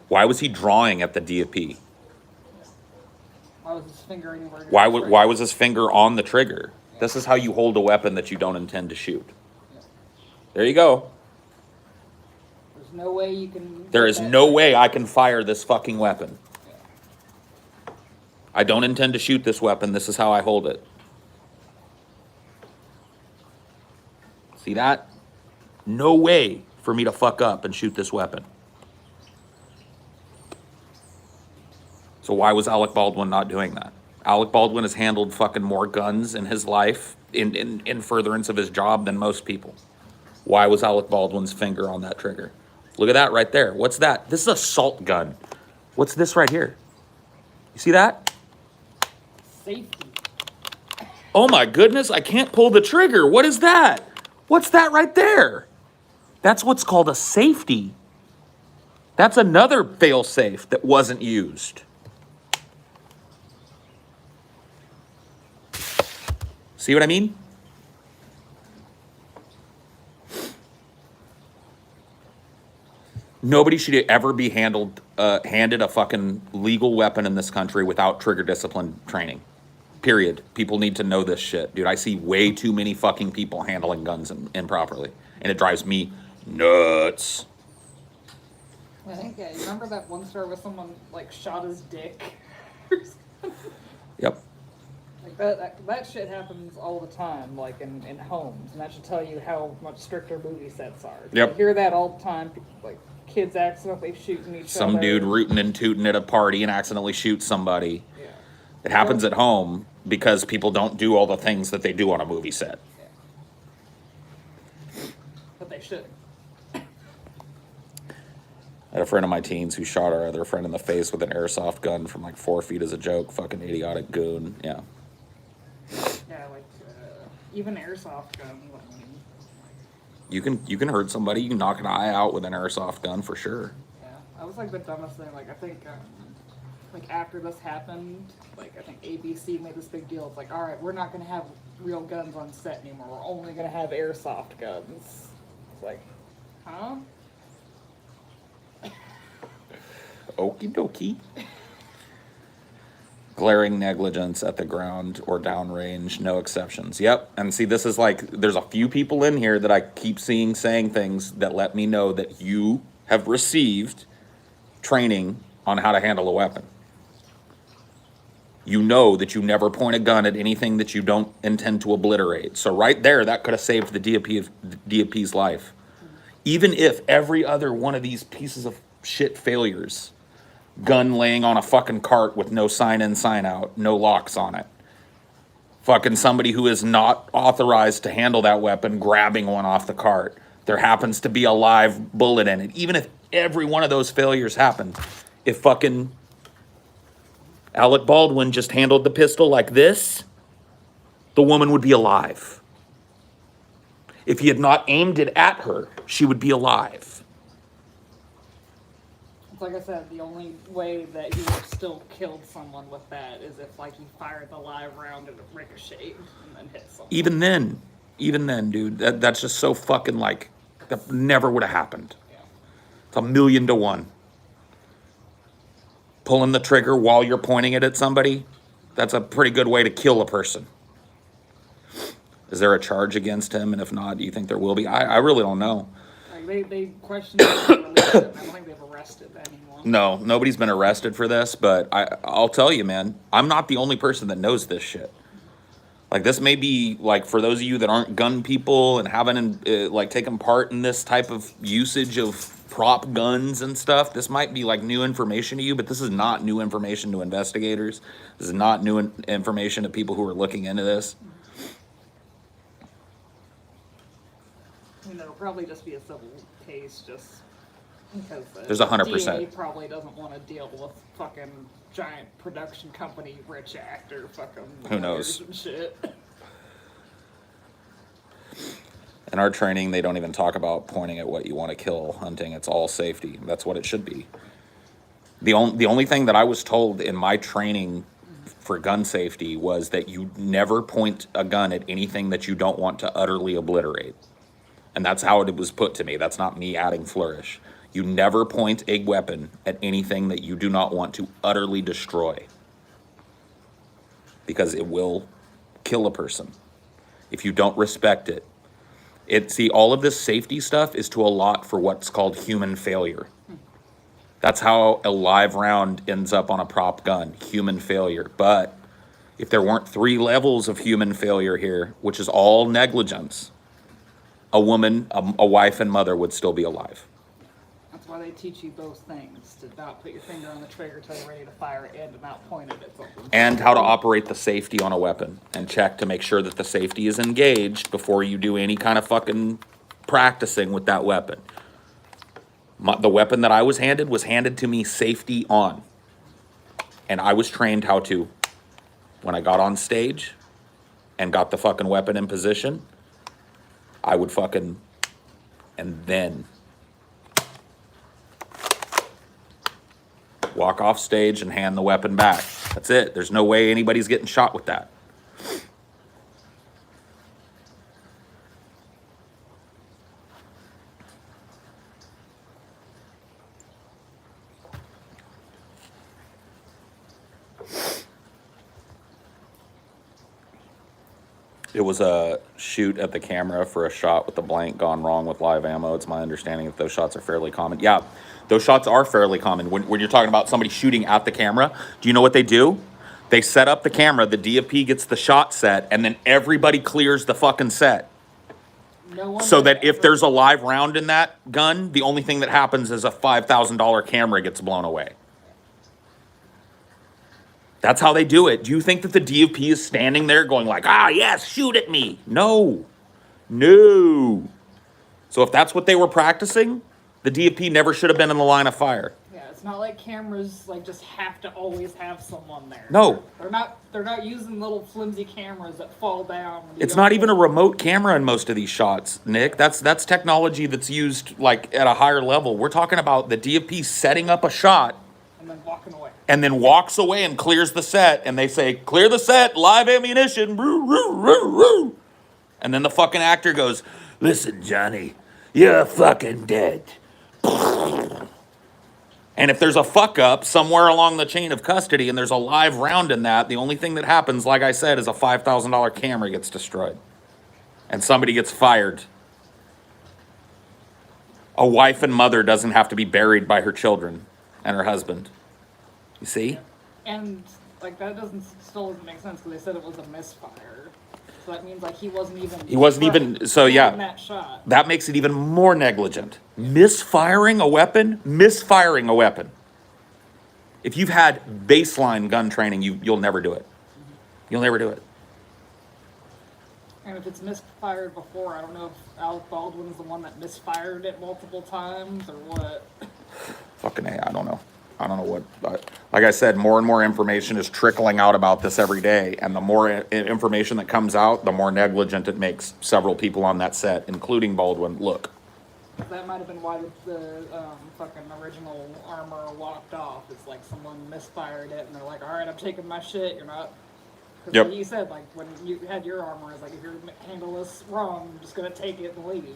Why was he drawing at the DFP? Why was his finger anywhere? Why was his finger on the trigger? This is how you hold a weapon that you don't intend to shoot. There you go. There's no way you can. There is no way I can fire this fucking weapon. I don't intend to shoot this weapon. This is how I hold it. See that? No way for me to fuck up and shoot this weapon. So why was Alec Baldwin not doing that? Alec Baldwin has handled fucking more guns in his life in furtherance of his job than most people. Why was Alec Baldwin's finger on that trigger? Look at that right there. What's that? This is a salt gun. What's this right here? You see that? Safety. Oh my goodness, I can't pull the trigger. What is that? What's that right there? That's what's called a safety. That's another fail-safe that wasn't used. See what I mean? Nobody should ever be handed a fucking legal weapon in this country without trigger discipline training. Period. People need to know this shit. Dude, I see way too many fucking people handling guns improperly. And it drives me nuts. I think, yeah, you remember that one story where someone, like, shot his dick? Yep. Like, that shit happens all the time, like, in homes. And that should tell you how much stricter movie sets are. Yep. You hear that all the time, like, kids accidentally shooting each other. Some dude rooting and tooting at a party and accidentally shoots somebody. Yeah. It happens at home because people don't do all the things that they do on a movie set. Yeah. But they should. I had a friend of my teens who shot our other friend in the face with an airsoft gun from like 4 feet as a joke. Fucking idiotic goon. Yeah. Yeah, like, even airsoft guns, I mean, You can hurt somebody. You can knock an eye out with an airsoft gun for sure. yeah. That was, like, the dumbest thing. Like, I think, like, after this happened, like, I think ABC made this big deal. It's like, all right, we're not going to have real guns on set anymore. We're only going to have airsoft guns. It's like, huh? Okie dokie. Glaring negligence at the ground or downrange, no exceptions. Yep. And see, this is like, there's a few people in here that I keep seeing saying things that let me know that you have received training on how to handle a weapon. You know that you never point a gun at anything that you don't intend to obliterate. So right there, that could have saved the DFP's life. Even if every other one of these pieces of shit failures, gun laying on a fucking cart with no sign in, sign out, no locks on it, fucking somebody who is not authorized to handle that weapon grabbing one off the cart, there happens to be a live bullet in it. Even if every one of those failures happened, if fucking Alec Baldwin just handled the pistol like this, the woman would be alive. If he had not aimed it at her, she would be alive. It's like I said, the only way that he would have still killed someone with that is if, like, he fired the live round and it ricocheted and then hit someone. Even then, dude, that's just so fucking, like, that never would have happened. Yeah. It's 1,000,000 to 1. Pulling the trigger while you're pointing it at somebody, that's a pretty good way to kill a person. Is there a charge against him? And if not, do you think there will be? I really don't know. Like, they questioned him for, at least I don't think they've arrested anyone. No, nobody's been arrested for this, but I'll tell you, man, I'm not the only person that knows this shit. Like, this may be, like, for those of you that aren't gun people and haven't, like, taken part in this type of usage of prop guns and stuff, this might be, like, new information to you, but this is not new information to investigators. This is not new information to people who are looking into this. I mean, it'll probably just be a civil case, just because There's 100%. DA probably doesn't want to deal with fucking giant production company, rich actor, fucking Who knows? and shit. In our training, they don't even talk about pointing at what you want to kill hunting. It's all safety. That's what it should be. The only thing that I was told in my training for gun safety was that you never point a gun at anything that you don't want to utterly obliterate. And that's how it was put to me. That's not me adding flourish. You never point a weapon at anything that you do not want to utterly destroy, because it will kill a person if you don't respect it. See, all of this safety stuff is to allot for what's called human failure. That's how a live round ends up on a prop gun, human failure. But if there weren't 3 levels of human failure here, which is all negligence, a woman, a wife and mother would still be alive. That's why they teach you those things, to not put your finger on the trigger till you're ready to fire and to not point it at something. And how to operate the safety on a weapon and check to make sure that the safety is engaged before you do any kind of fucking practicing with that weapon. The weapon that I was handed to me safety on. And I was trained how to, when I got on stage and got the fucking weapon in position, I would fucking, and then walk off stage and hand the weapon back. That's it. There's no way anybody's getting shot with that. It was a shoot at the camera for a shot with the blank gone wrong with live ammo. It's my understanding that those shots are fairly common. Yeah, those shots are fairly common. When you're talking about somebody shooting at the camera, do you know what they do? They set up the camera, the DFP gets the shot set, and then everybody clears the fucking set. No one So that if there's a live round in that gun, the only thing that happens is a $5,000 camera gets blown away. That's how they do it. Do you think that the DFP is standing there going like, yes, shoot at me? No. No. So if that's what they were practicing, the DFP never should have been in the line of fire. Yeah, it's not like cameras like just have to always have someone there. No. They're not using little flimsy cameras that fall down. It's not even a remote camera in most of these shots, Nick. That's technology that's used like at a higher level. We're talking about the DFP setting up a shot and then walking away. And then walks away and clears the set, and they say, clear the set, live ammunition, roo, roo, roo, roo. And then the fucking actor goes, listen, Johnny, you're fucking dead. And if there's a fuck up somewhere along the chain of custody and there's a live round in that, the only thing that happens, like I said, is a $5,000 camera gets destroyed. And somebody gets fired. A wife and mother doesn't have to be buried by her children and her husband. You see? And like that still doesn't make sense because they said it was a misfire. So that means like he wasn't even. So yeah. That shot. That makes it even more negligent. Misfiring a weapon. If you've had baseline gun training, you'll never do it. You'll never do it. And if it's misfired before, I don't know if Alec Baldwin's the one that misfired it multiple times or what. Fucking A, I don't know. I don't know what, like I said, more and more information is trickling out about this every day, and the more information that comes out, the more negligent it makes several people on that set, including Baldwin, look. That might have been why the fucking original armor walked off. It's like someone misfired it, and they're like, all right, I'm taking my shit, you're not... Because Yep. like you said, like, when you had your armor, it's like, if you handle this wrong, I'm just going to take it and leave. And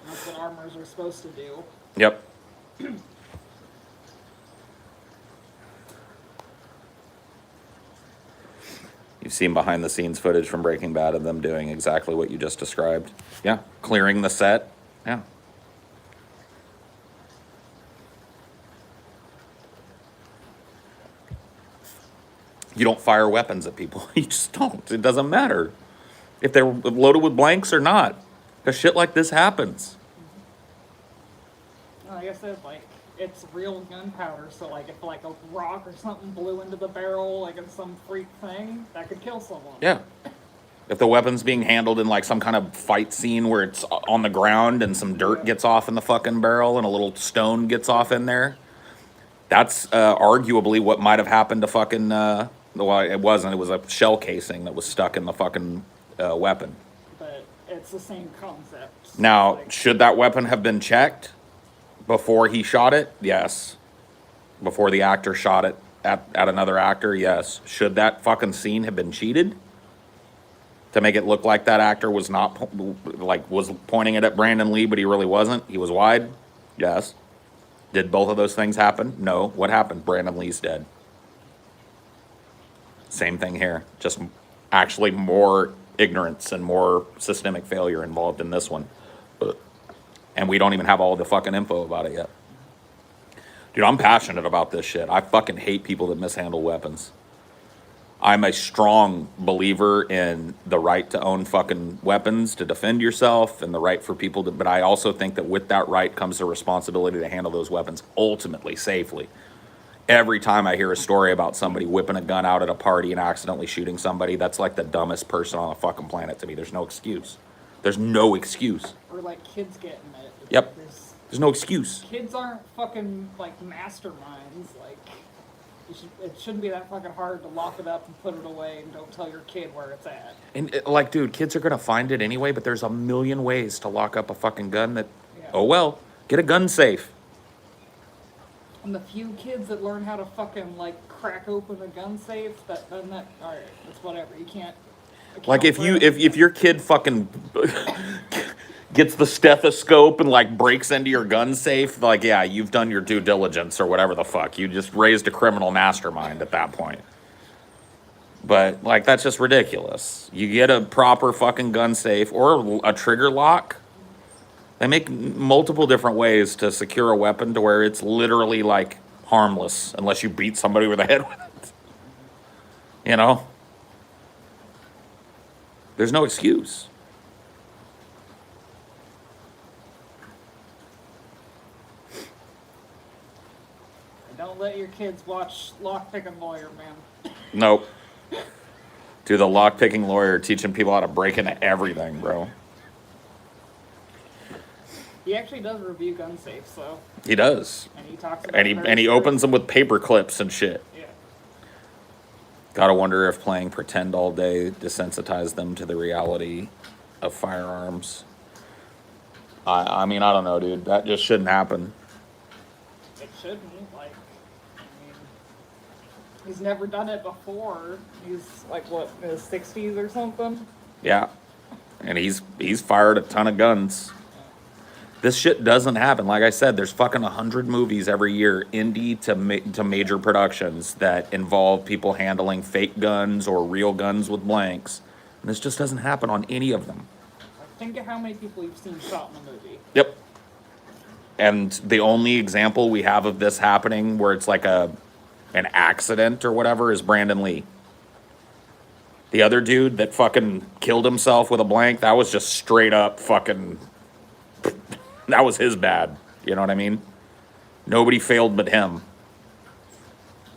that's what armors are supposed to do. Yep. You've seen behind the scenes footage from Breaking Bad of them doing exactly what you just described. Yeah, clearing the set. Yeah. You don't fire weapons at people. You just don't. It doesn't matter if they're loaded with blanks or not. Because shit like this happens. Like I said, like, it's real gunpowder, so like if like a rock or something blew into the barrel, like in some freak thing, that could kill someone. Yeah. If the weapon's being handled in like some kind of fight scene where it's on the ground and some dirt gets off in the fucking barrel and a little stone gets off in there, that's arguably what might have happened to fucking, well, it wasn't. It was a shell casing that was stuck in the fucking weapon. But it's the same concept. Now, Like, should that weapon have been checked before he shot it? Yes. Before the actor shot it at another actor? Yes. Should that fucking scene have been cheated to make it look like that actor was not, like, was pointing it at Brandon Lee, but he really wasn't? He was wide? Yes. Did both of those things happen? No. What happened? Brandon Lee's dead. Same thing here. Just actually more ignorance and more systemic failure involved in this one. And we don't even have all the fucking info about it yet. Dude, I'm passionate about this shit. I fucking hate people that mishandle weapons. I'm a strong believer in the right to own fucking weapons, to defend yourself, and the right for people to, but I also think that with that right comes the responsibility to handle those weapons ultimately safely. Every time I hear a story about somebody whipping a gun out at a party and accidentally shooting somebody, that's like the dumbest person on the fucking planet to me. There's no excuse. There's no excuse. or like kids getting it. Yep. There's, There's no excuse. kids aren't fucking like masterminds. Like, it shouldn't be that fucking hard to lock it up and put it away and don't tell your kid where it's at. And like, dude, kids are gonna find it anyway, but there's a million ways to lock up a fucking gun that, Yeah. oh well, get a gun safe. And the few kids that learn how to fucking like crack open a gun safe, then that all right, it's whatever. You can't. Like account for if your kid fucking gets the stethoscope and like breaks into your gun safe, like, yeah, you've done your due diligence or whatever the fuck. You just raised a criminal mastermind at that point. But like, that's just ridiculous. You get a proper fucking gun safe or a trigger lock. They make multiple different ways to secure a weapon to where it's literally like harmless unless you beat somebody over the head with it. You know? There's no excuse. Don't let your kids watch Lockpicking Lawyer, man. Nope. Dude, the lockpicking lawyer teaching people how to break into everything, bro. He actually does review gun safes, so. He does. And he talks about And he opens them with paper clips and shit. Yeah. Gotta wonder if playing pretend all day desensitized them to the reality of firearms. I mean, I don't know, dude. That just shouldn't happen. It shouldn't. Like, I mean, he's never done it before. He's like, what, in his 60s or something? Yeah. And he's fired a ton of guns. This shit doesn't happen. Like I said, there's fucking 100 movies every year, indie to major productions, that involve people handling fake guns or real guns with blanks. And this just doesn't happen on any of them. Like, think of how many people you've seen shot in a movie. Yep. And the only example we have of this happening where it's like an accident or whatever is Brandon Lee. The other dude that fucking killed himself with a blank, that was just straight up fucking... That was his bad. You know what I mean? Nobody failed but him.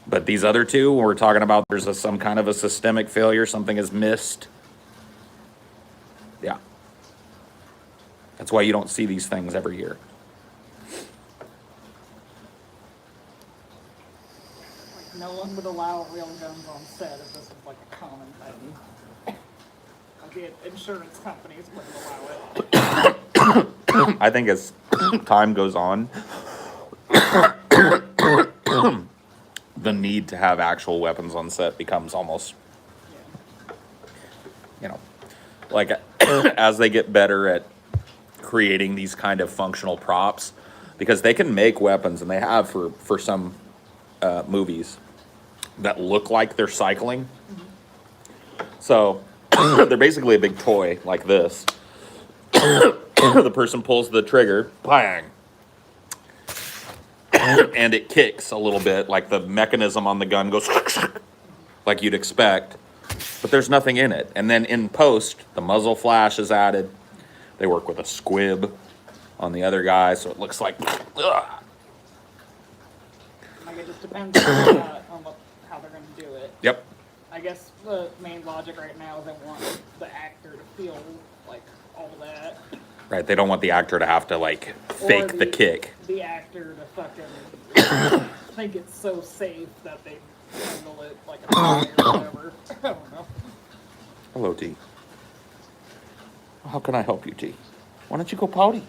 But these other two, we're talking about there's some kind of a systemic failure, something is missed. Yeah. That's why you don't see these things every year. Like, no one would allow real guns on set if this was like a common thing. Like, the insurance companies wouldn't allow it. I think as time goes on, the need to have actual weapons on set becomes almost, you know, like as they get better at creating these kind of functional props, because they can make weapons, and they have for some movies that look like they're cycling. So they're basically a big toy like this. The person pulls the trigger, bang, and it kicks a little bit, like the mechanism on the gun goes like you'd expect, but there's nothing in it. And then in post, the muzzle flash is added. They work with a squib on the other guy, so it looks like, ugh. Like, it just depends on how they're going to do it. Yep. I guess the main logic right now is they want the actor to feel, like, all that. Right, they don't want the actor to have to, like, fake the kick. The actor to fucking think it's so safe that they handle it like a toy or whatever. I don't know. Hello, T. How can I help you, T? Why don't you go potty?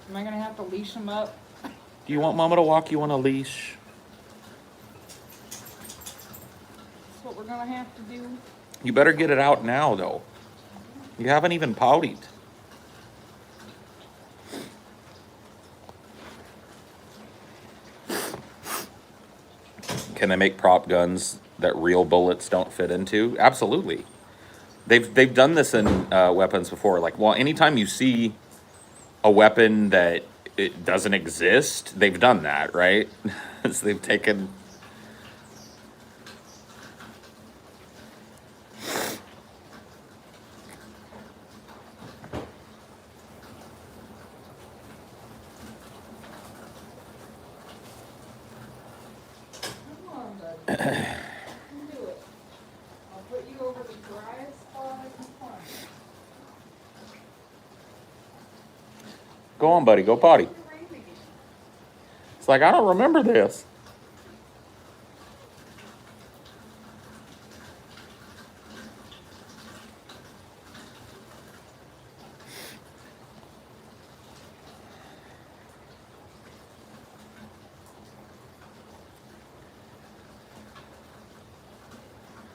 Am I going to have to leash him up? Do you want Mama to walk you on a leash? That's what we're going to have to do. You better get it out now, though. You haven't even pottied. Can they make prop guns that real bullets don't fit into? Absolutely. They've done this in weapons before. Like, well, anytime you see a weapon that it doesn't exist, they've done that, right? So they've taken. Come on, bud. You can do it. I'll put you over the driest spot I can find. Go on, buddy. Go potty. It's like, I don't remember this.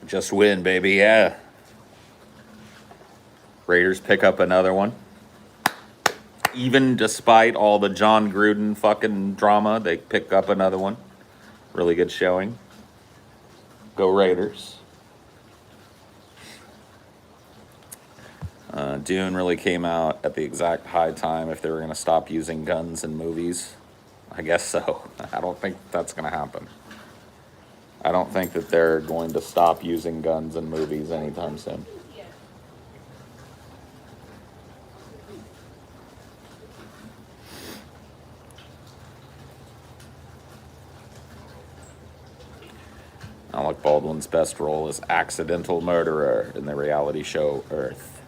Just win, baby, yeah. Raiders pick up another one. Even despite all the John Gruden fucking drama, they pick up another one. Really good showing. Go Raiders. Dune really came out at the exact high time if they were going to stop using guns in movies. I guess so. I don't think that's going to happen. I don't think that they're going to stop using guns in movies anytime soon. Alec Baldwin's best role is accidental murderer in the reality show Earth.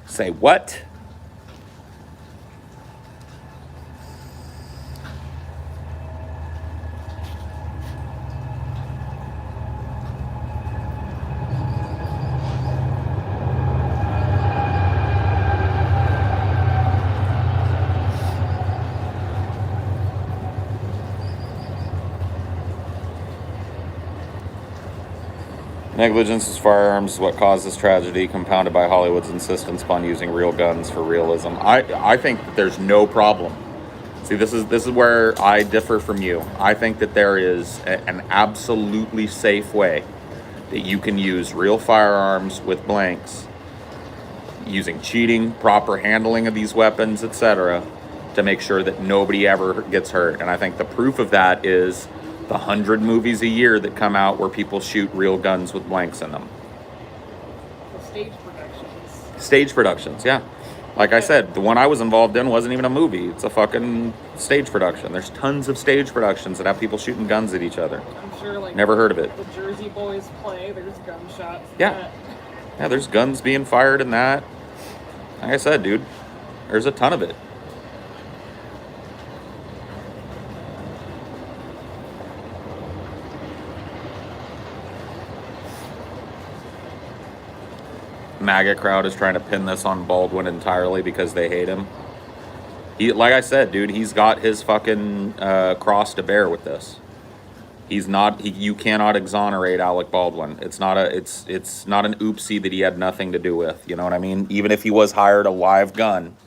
Say what? Negligence with firearms is what caused this tragedy, compounded by Hollywood's insistence upon using real guns for realism. I think that there's no problem. See, this is where I differ from you. I think that there is an absolutely safe way that you can use real firearms with blanks, using cheating, proper handling of these weapons, etc., to make sure that nobody ever gets hurt. And I think the proof of that is the 100 movies a year that come out where people shoot real guns with blanks in them. The stage productions. Stage productions, yeah. Like I said, the one I was involved in wasn't even a movie. It's a fucking stage production. There's tons of stage productions that have people shooting guns at each other. I'm sure, like, never heard of it. The Jersey Boys play, there's gunshots. Yeah. Yeah, there's guns being fired in that. Like I said, dude, there's a ton of it. MAGA crowd is trying to pin this on Baldwin entirely because they hate him. Like I said, dude, he's got his fucking cross to bear with this. He's not. You cannot exonerate Alec Baldwin. It's not an oopsie that he had nothing to do with. You know what I mean? Even if he was hired a live gun,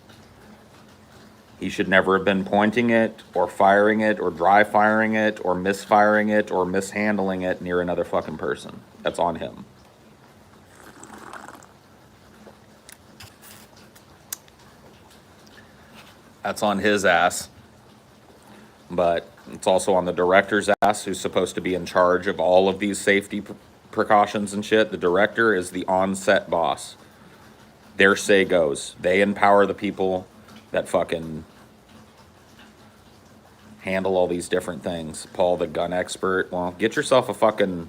he should never have been pointing it or firing it or dry firing it or misfiring it or mishandling it near another fucking person. That's on him. That's on his ass. but it's also on the director's ass, who's supposed to be in charge of all of these safety precautions and shit. The director is the on-set boss. Their say goes. They empower the people that fucking handle all these different things. Paul, the gun expert. Well, get yourself a fucking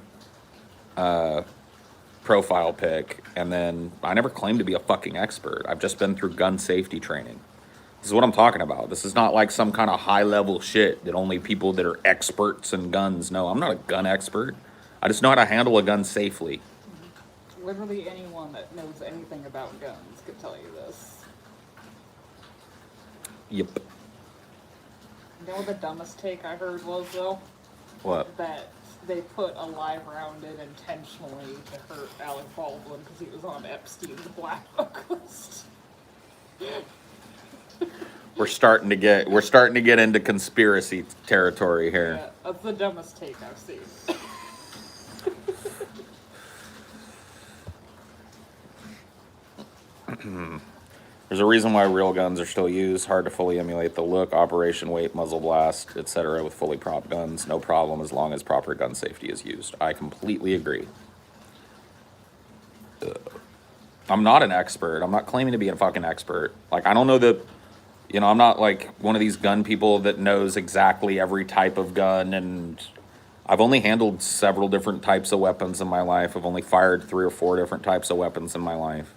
profile pic, and then I never claimed to be a fucking expert. I've just been through gun safety training. This is what I'm talking about. This is not like some kind of high-level shit that only people that are experts in guns know. I'm not a gun expert. I just know how to handle a gun safely. Literally anyone that knows anything about guns could tell you this. Yep. You know what the dumbest take I heard was, though? What? That they put a live round in intentionally to hurt Alec Baldwin because he was on Epstein's black book list. We're starting to get into conspiracy territory here. Yeah, that's the dumbest take I've seen. There's a reason why real guns are still used. Hard to fully emulate the look, operation, weight, muzzle blast, etc. with fully propped guns. No problem as long as proper gun safety is used. I completely agree. I'm not an expert. I'm not claiming to be a fucking expert. Like, I don't know the... You know, I'm not like one of these gun people that knows exactly every type of gun, and I've only handled several different types of weapons in my life. I've only fired 3 or 4 different types of weapons in my life.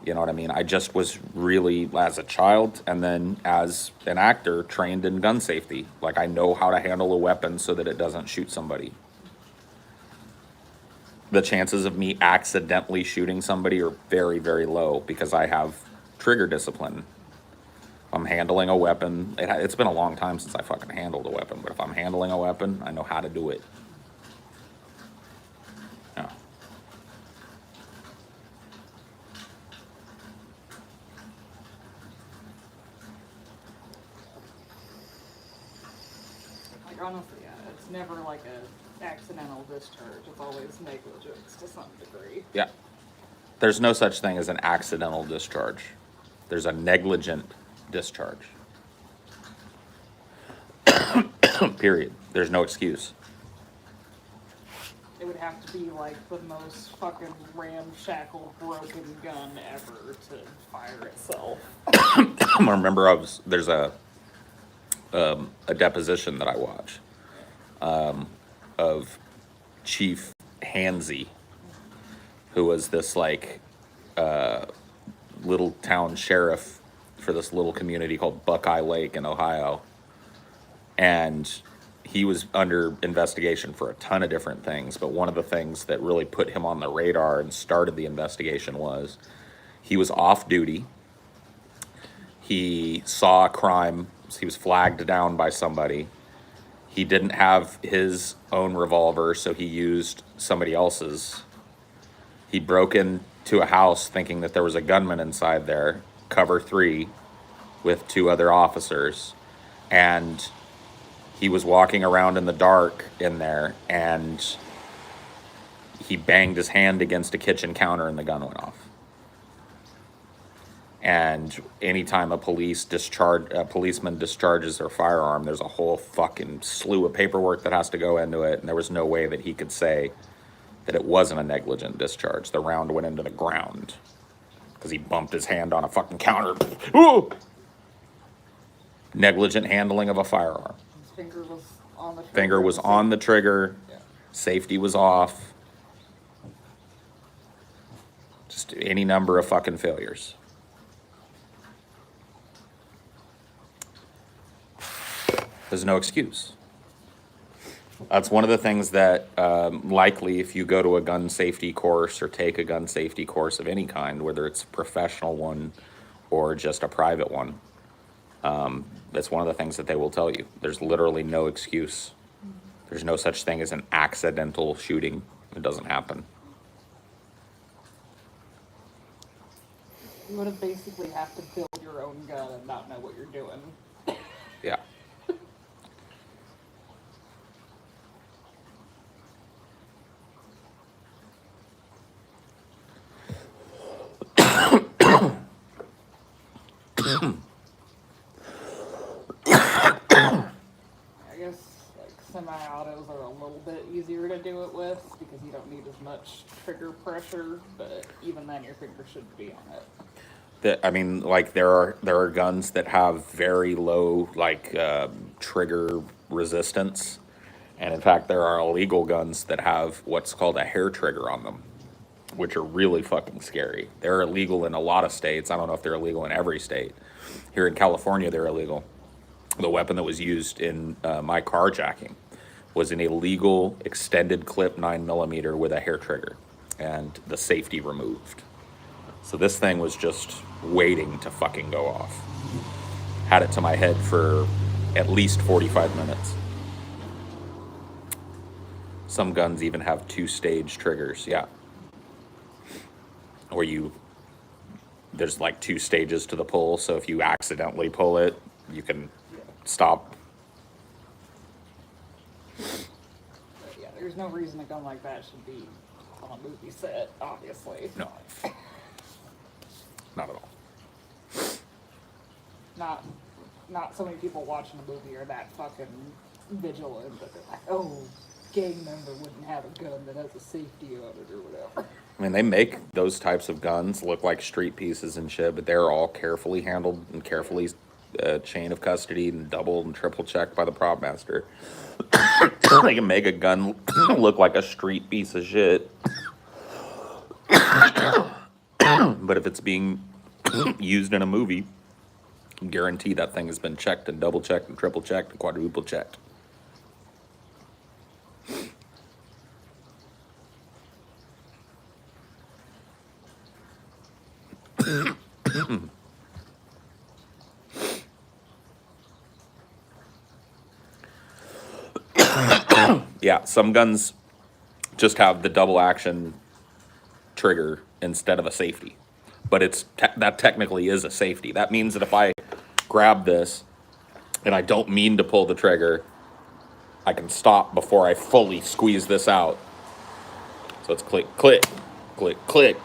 You know what I mean? I just was really, as a child, and then as an actor, trained in gun safety. Like, I know how to handle a weapon so that it doesn't shoot somebody. The chances of me accidentally shooting somebody are very, very low because I have trigger discipline. I'm handling a weapon. It's been a long time since I fucking handled a weapon, but if I'm handling a weapon, I know how to do it. Yeah. Like, honestly, yeah, it's never like a accidental discharge. It's always negligence to some degree. Yeah. There's no such thing as an accidental discharge. There's a negligent discharge. Period. There's no excuse. It would have to be like the most fucking ramshackle broken gun ever to fire itself. I remember there's a deposition that I watch of Chief Hansy, who was this like little town sheriff for this little community called Buckeye Lake in Ohio. And he was under investigation for a ton of different things, but one of the things that really put him on the radar and started the investigation was he was off duty. He saw a crime. He was flagged down by somebody. He didn't have his own revolver, so he used somebody else's. He broke into a house thinking that there was a gunman inside there, cover 3, with 2 other officers, and he was walking around in the dark in there, and he banged his hand against a kitchen counter and the gun went off. And anytime a policeman discharges their firearm, there's a whole fucking slew of paperwork that has to go into it, and there was no way that he could say that it wasn't a negligent discharge. The round went into the ground because he bumped his hand on a fucking counter. Ooh! Negligent handling of a firearm. His finger was on the trigger. Finger was on the trigger. Yeah. Safety was off. Just any number of fucking failures. There's no excuse. That's one of the things that likely if you go to a gun safety course or take a gun safety course of any kind, whether it's a professional one or just a private one, that's one of the things that they will tell you. There's literally no excuse. There's no such thing as an accidental shooting. It doesn't happen. You would basically have to build your own gun and not know what you're doing. Yeah. semi-autos are a little bit easier to do it with because you don't need as much trigger pressure, but even then your finger should be on it. I mean, like there are guns that have very low trigger resistance, and in fact, there are illegal guns that have what's called a hair trigger on them, which are really fucking scary. They're illegal in a lot of states. I don't know if they're illegal in every state. Here in California, they're illegal. The weapon that was used in my carjacking was an illegal extended clip 9mm with a hair trigger, and the safety removed. So this thing was just waiting to fucking go off. Had it to my head for at least 45 minutes. Some guns even have 2-stage triggers, yeah. Where there's like 2 stages to the pull, so if you accidentally pull it, you can stop. But yeah, there's no reason a gun like that should be on a movie set, obviously. No. Not at all. Not so many people watching a movie are that fucking vigilant that they're like, oh, gang member wouldn't have a gun that has a safety on it or whatever. I mean, they make those types of guns look like street pieces and shit, but they're all carefully handled and carefully chain of custody and double and triple checked by the prop master. They can make a gun look like a street piece of shit. But if it's being used in a movie, guarantee that thing has been checked and double checked and triple checked and quadruple checked. Yeah, some guns just have the double action trigger instead of a safety, but that technically is a safety. That means that if I grab this and I don't mean to pull the trigger, I can stop before I fully squeeze this out. So it's click, click, click, click.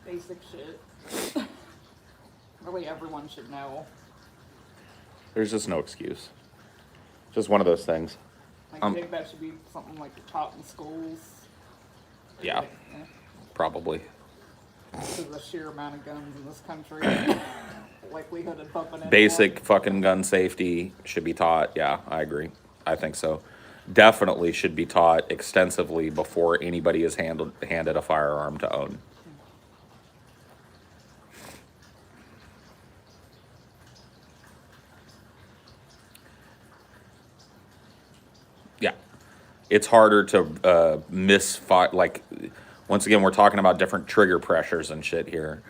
Basic shit. Really, everyone should know. There's just no excuse. Just one of those things. Like, I think that should be something like taught in schools. Yeah, Like, probably. because of the sheer amount of guns in this country. Likelihood of bumping into Basic one. fucking gun safety should be taught. Yeah, I agree. I think so. Definitely should be taught extensively before anybody is handed a firearm to own. Yeah. It's harder to misfire. Like, once again, we're talking about different trigger pressures and shit here.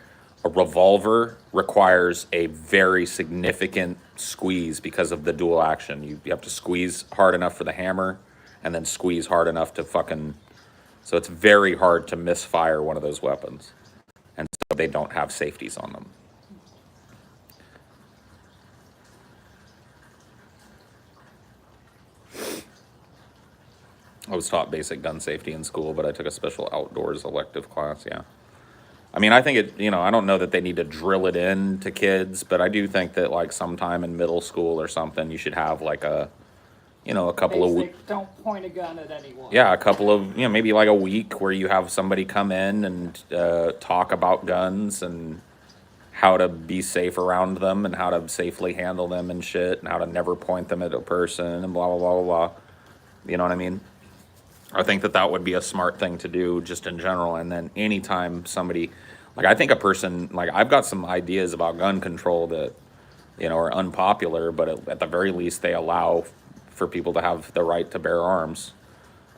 A revolver requires a very significant squeeze because of the dual action. You have to squeeze hard enough for the hammer and then squeeze hard enough to fucking... So it's very hard to misfire one of those weapons. And so they don't have safeties on them. I was taught basic gun safety in school, but I took a special outdoors elective class, yeah. I mean, I think I don't know that they need to drill it in to kids, but I do think that, like, sometime in middle school or something, you should have, like, a couple of weeks. Don't point a gun at anyone. Yeah, a couple of, maybe like a week where you have somebody come in and talk about guns and how to be safe around them and how to safely handle them and shit and how to never point them at a person and blah, blah, blah, blah, blah. You know what I mean? I think that would be a smart thing to do just in general. And then anytime somebody, like, I think a person, like, I've got some ideas about gun control that, are unpopular, but at the very least they allow for people to have the right to bear arms.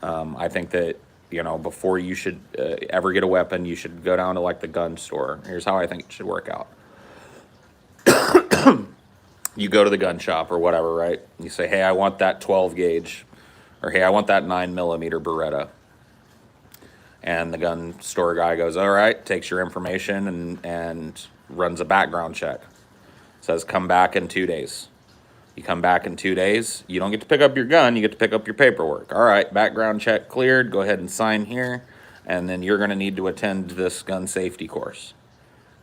I think that, before you should ever get a weapon, you should go down to, like, the gun store. Here's how I think it should work out. You go to the gun shop or whatever, right? You say, hey, I want that 12 gauge. Or, hey, I want that 9mm Beretta. And the gun store guy goes, all right, takes your information and runs a background check. Says, come back in 2 days. You come back in 2 days. You don't get to pick up your gun. You get to pick up your paperwork. All right, background check cleared. Go ahead and sign here. and then you're going to need to attend this gun safety course.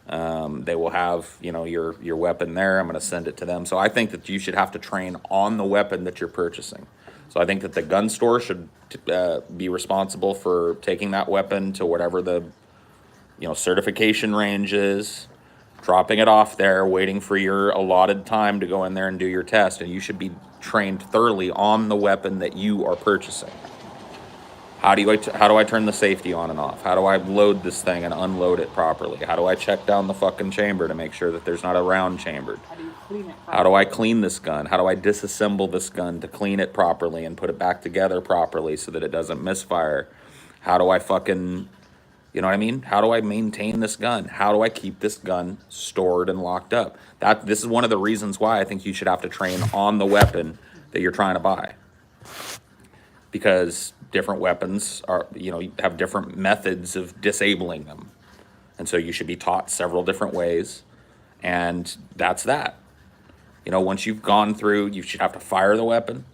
They will have, you know, your weapon there. I'm going to send it to them. So I think that you should have to train on the weapon that you're purchasing. So I think that the gun store should be responsible for taking that weapon to whatever the, you know, certification range is, dropping it off there, waiting for your allotted time to go in there and do your test. And you should be trained thoroughly on the weapon that you are purchasing. How do I turn the safety on and off? How do I load this thing and unload it properly? How do I check down the fucking chamber to make sure that there's not a round chambered? How do you clean it properly? How do I clean this gun? How do I disassemble this gun to clean it properly and put it back together properly so that it doesn't misfire? How do I fucking, you know what I mean? How do I maintain this gun? How do I keep this gun stored and locked up? This is one of the reasons why I think you should have to train on the weapon that you're trying to buy. Because different weapons are, you know, have different methods of disabling them. And so you should be taught several different ways. And that's that. You know, once you've gone through, you should have to fire the weapon,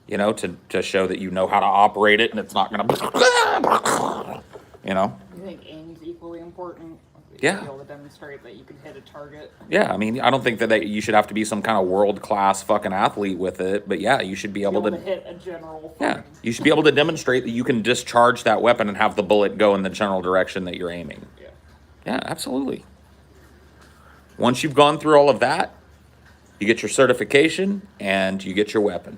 you know, to show that you know how to operate it and it's not going to, you know. You think aim's equally important? Yeah. Be able to demonstrate that you can hit a target. Yeah, I mean, I don't think that you should have to be some kind of world-class fucking athlete with it, but yeah, you should be able to hit a general. Yeah, you should be able to demonstrate that you can discharge that weapon and have the bullet go in the general direction that you're aiming. Yeah. Yeah, absolutely. Once you've gone through all of that, you get your certification and you get your weapon,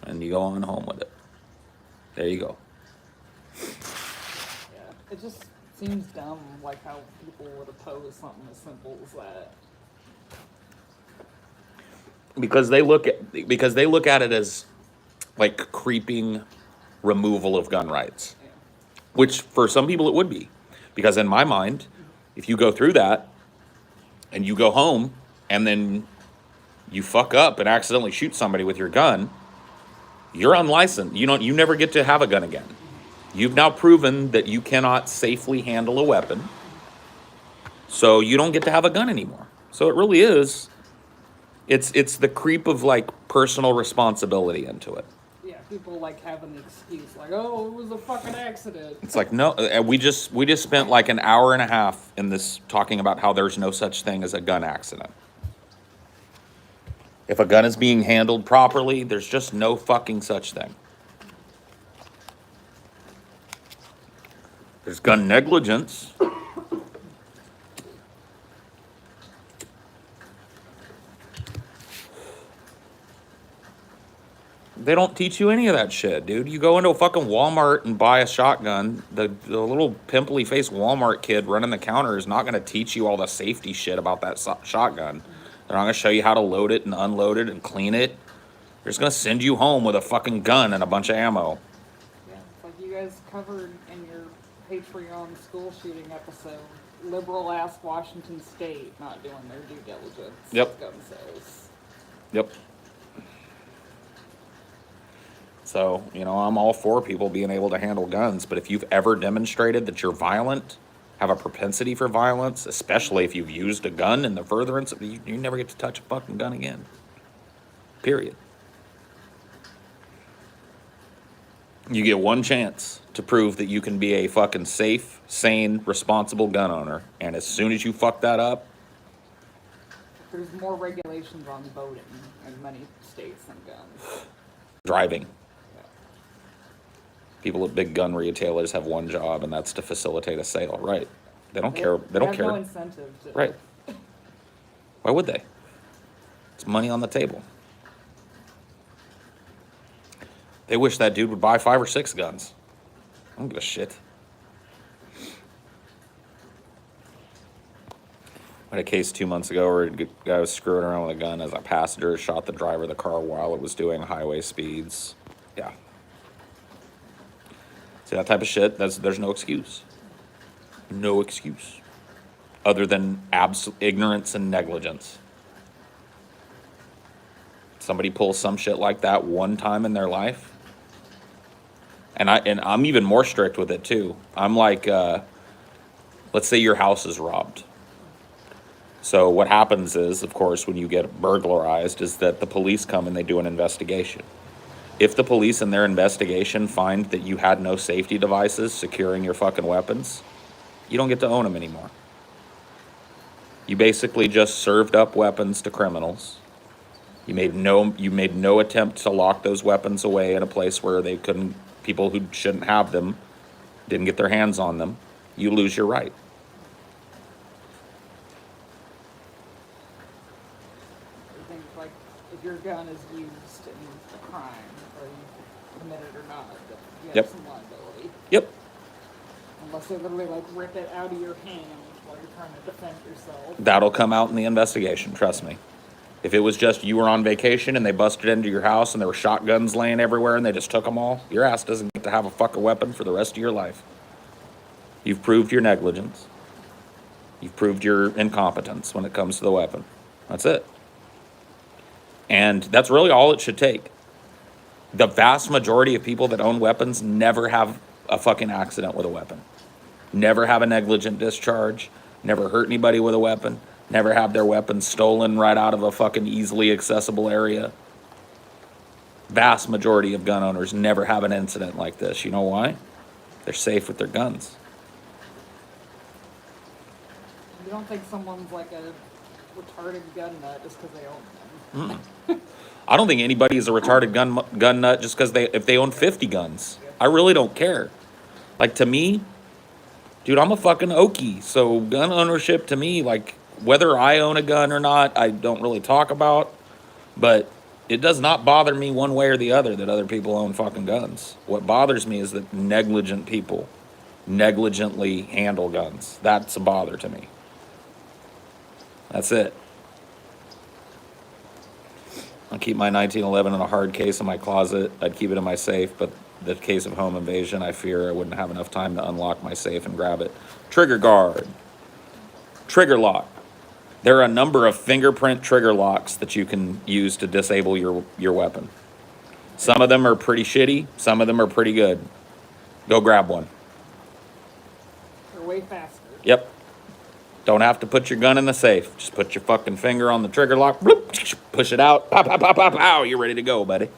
and you go on home with it. There you go. Yeah, it just seems dumb, like how people would oppose something as simple as that. Because they look at it as like creeping removal of gun rights, Yeah. which for some people it would be. Because in my mind, if you go through that and you go home and then you fuck up and accidentally shoot somebody with your gun, you're unlicensed. You never get to have a gun again. You've now proven that you cannot safely handle a weapon, so you don't get to have a gun anymore. So it really is, it's the creep of like personal responsibility into it. Yeah, people like having the excuse, like, oh, it was a fucking accident. It's like, no, we just spent like an hour and a half in this talking about how there's no such thing as a gun accident. If a gun is being handled properly, there's just no fucking such thing. There's gun negligence. They don't teach you any of that shit, dude. You go into a fucking Walmart and buy a shotgun. The little pimply faced Walmart kid running the counter is not going to teach you all the safety shit about that shotgun. They're not going to show you how to load it and unload it and clean it. They're just going to send you home with a fucking gun and a bunch of ammo. Yeah, it's like you guys covered in your Patreon school shooting episode. Liberal-ass Washington State not doing their due diligence. Yep. Gun sales. Yep. So, you know, I'm all for people being able to handle guns, but if you've ever demonstrated that you're violent, have a propensity for violence, especially if you've used a gun in the furtherance, you never get to touch a fucking gun again. Period. You get one chance to prove that you can be a fucking safe, sane, responsible gun owner, and as soon as you fuck that up, There's more regulations on boating in many states than guns. driving. Yeah. People at big gun retailers have one job, and that's to facilitate a sale. Right. They don't care. They don't have care. no incentive to. Right. Why would they? It's money on the table. They wish that dude would buy 5 or 6 guns. I don't give a shit. I had a case 2 months ago where a guy was screwing around with a gun as a passenger, shot the driver of the car while it was doing highway speeds. Yeah. See, that type of shit, there's no excuse. No excuse. Other than ignorance and negligence. Somebody pulls some shit like that one time in their life. And I'm even more strict with it too. I'm like, let's say your house is robbed. So what happens is, of course, when you get burglarized, is that the police come and they do an investigation. If the police in their investigation find that you had no safety devices securing your fucking weapons, you don't get to own them anymore. You basically just served up weapons to criminals. You made no attempt to lock those weapons away in a place where people who shouldn't have them didn't get their hands on them. You lose your right. I think, like, if your gun is used in a crime, or you commit it or not, that you have Yep. some liability. Yep. Unless they literally, like, rip it out of your hand while you're trying to defend yourself. That'll come out in the investigation, trust me. If it was just you were on vacation and they busted into your house and there were shotguns laying everywhere and they just took them all, your ass doesn't get to have a fucking weapon for the rest of your life. You've proved your negligence. You've proved your incompetence when it comes to the weapon. That's it. And that's really all it should take. The vast majority of people that own weapons never have a fucking accident with a weapon. Never have a negligent discharge. Never hurt anybody with a weapon. Never have their weapons stolen right out of a fucking easily accessible area. Vast majority of gun owners never have an incident like this. You know why? They're safe with their guns. You don't think someone's like a retarded gun nut just because they own them. I don't think anybody is a retarded gun nut just because if they own 50 guns. I really don't care. Like, to me, dude, I'm a fucking Okie. So gun ownership to me, like, whether I own a gun or not, I don't really talk about. But it does not bother me one way or the other that other people own fucking guns. What bothers me is that negligent people negligently handle guns. That's a bother to me. That's it. I keep my 1911 in a hard case in my closet. I'd keep it in my safe, but the case of home invasion, I fear I wouldn't have enough time to unlock my safe and grab it. Trigger guard. Trigger lock. There are a number of fingerprint trigger locks that you can use to disable your weapon. Some of them are pretty shitty. Some of them are pretty good. Go grab one. They're way faster. Yep. Don't have to put your gun in the safe. Just put your fucking finger on the trigger lock. Bloop, push it out. Pow, pow, pow, pow, pow. You're ready to go, buddy.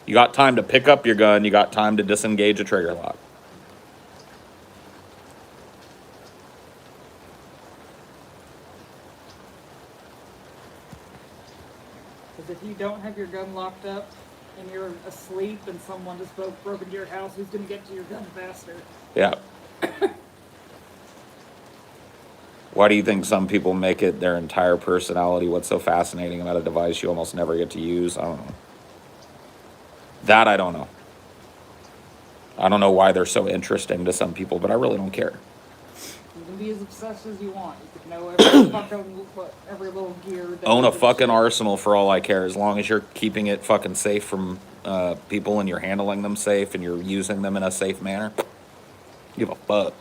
You got time to pick up your gun. You got time to disengage a trigger lock. Because if you don't have your gun locked up and you're asleep and someone just broke into your house, who's going to get to your gun faster? Yeah. Why do you think some people make it their entire personality? What's so fascinating about a device you almost never get to use? I don't know. That I don't know. I don't know why they're so interesting to some people, but I really don't care. You can be as obsessed as you want. You can know every fucking, every little gear. Own a fucking arsenal for all I care, as long as you're keeping it fucking safe from people and you're handling them safe and you're using them in a safe manner. Give a fuck.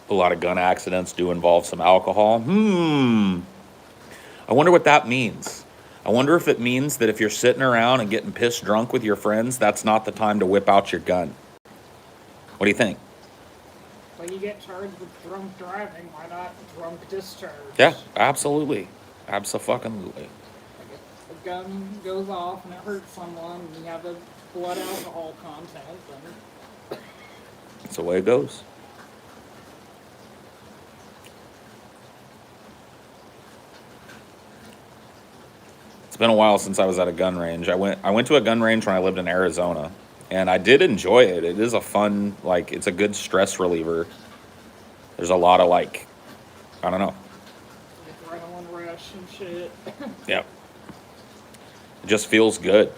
A lot of gun accidents do involve some alcohol. I wonder what that means. I wonder if it means that if you're sitting around and getting pissed drunk with your friends, that's not the time to whip out your gun. What do you think? Well, you get charged with drunk driving. Why not drunk discharge? Yeah, absolutely. Abso-fucking-lutely. Like if a gun goes off and it hurts someone and you have a blood alcohol content, then That's the way it goes. It's been a while since I was at a gun range. I went to a gun range when I lived in Arizona, and I did enjoy it. It is a fun, like, it's a good stress reliever. There's a lot of, like, I don't know. adrenaline rush and shit. Yeah. It just feels good.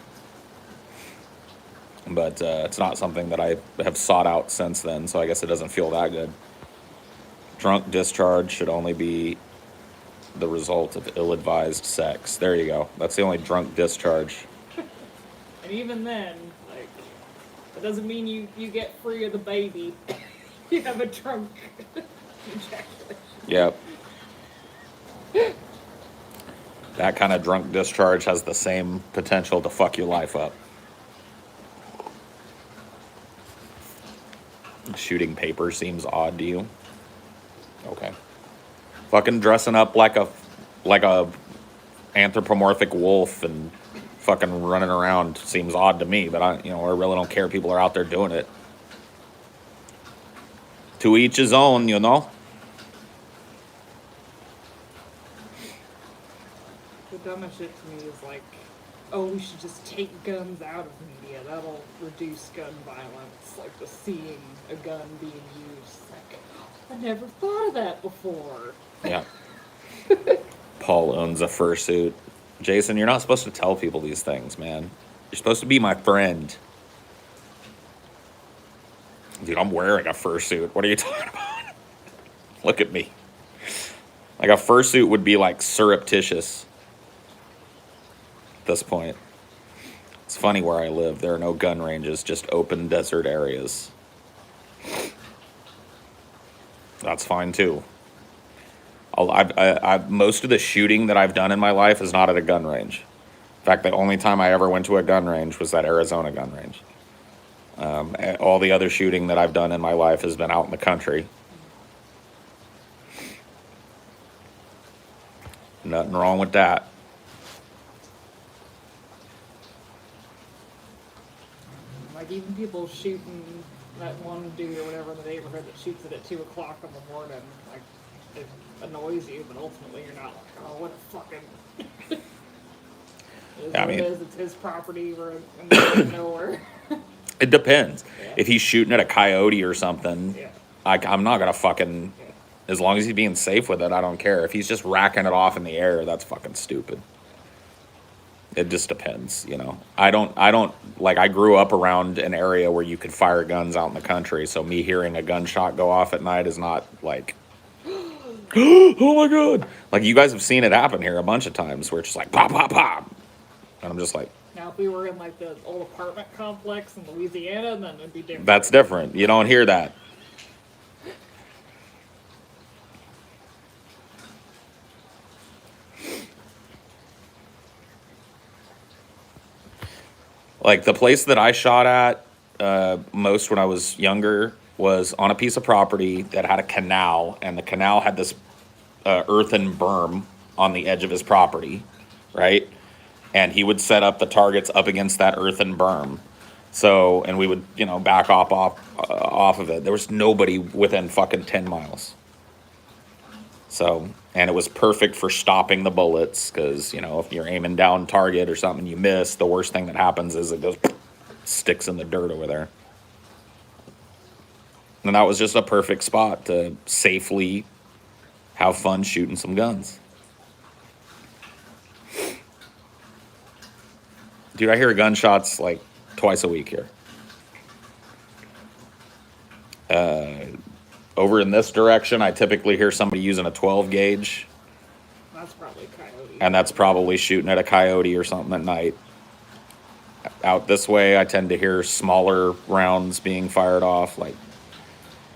But it's not something that I have sought out since then, so I guess it doesn't feel that good. Drunk discharge should only be the result of ill-advised sex. There you go. That's the only drunk discharge. And even then, like, it doesn't mean you get free of the baby. You have a drunk ejaculation. Yep. That kind of drunk discharge has the same potential to fuck your life up. Shooting paper seems odd to you. Okay. Fucking dressing up like a anthropomorphic wolf and fucking running around seems odd to me, but I really don't care. People are out there doing it. To each his own, you know. The dumbest shit to me is like, oh, we should just take guns out of media. That'll reduce gun violence. Like just seeing a gun being used. Like, I never thought of that before. Yeah. Paul owns a fursuit. Jason, you're not supposed to tell people these things, man. You're supposed to be my friend. Dude, I'm wearing a fursuit. What are you talking about? Look at me. Like a fursuit would be like surreptitious at this point. It's funny where I live. There are no gun ranges, just open desert areas. That's fine too. Most of the shooting that I've done in my life is not at a gun range. In fact, the only time I ever went to a gun range was that Arizona gun range. All the other shooting that I've done in my life has been out in the country. Nothing wrong with that. Like even people shooting that one dude or whatever in the neighborhood that shoots it at 2 o'clock in the morning, like it annoys you, but ultimately you're not like, oh, what a fucking. It's his property. We're in the middle of nowhere. It depends. Yeah. If he's shooting at a coyote or something, yeah. I'm not gonna fucking. Yeah. As long as he's being safe with it, I don't care. If he's just racking it off in the air, that's fucking stupid. It just depends, you know. I grew up around an area where you could fire guns out in the country, so me hearing a gunshot go off at night is not like, oh my God. Like, you guys have seen it happen here a bunch of times where it's just like, pop, pop, pop. And I'm just like. Now, if we were in, like, the old apartment complex in Louisiana, then it'd be different. That's different. You don't hear that. Like, the place that I shot at most when I was younger was on a piece of property that had a canal, and the canal had this earthen berm on the edge of his property, right? And he would set up the targets up against that earthen berm. So, and we would, back off of it. There was nobody within fucking 10 miles. So, and it was perfect for stopping the bullets because, if you're aiming down target or something, you miss, the worst thing that happens is it goes, sticks in the dirt over there. And that was just a perfect spot to safely have fun shooting some guns. Dude, I hear gunshots like twice a week here. Over in this direction, I typically hear somebody using a 12 gauge. That's probably a coyote. And that's probably shooting at a coyote or something at night. Out this way, I tend to hear smaller rounds being fired off, like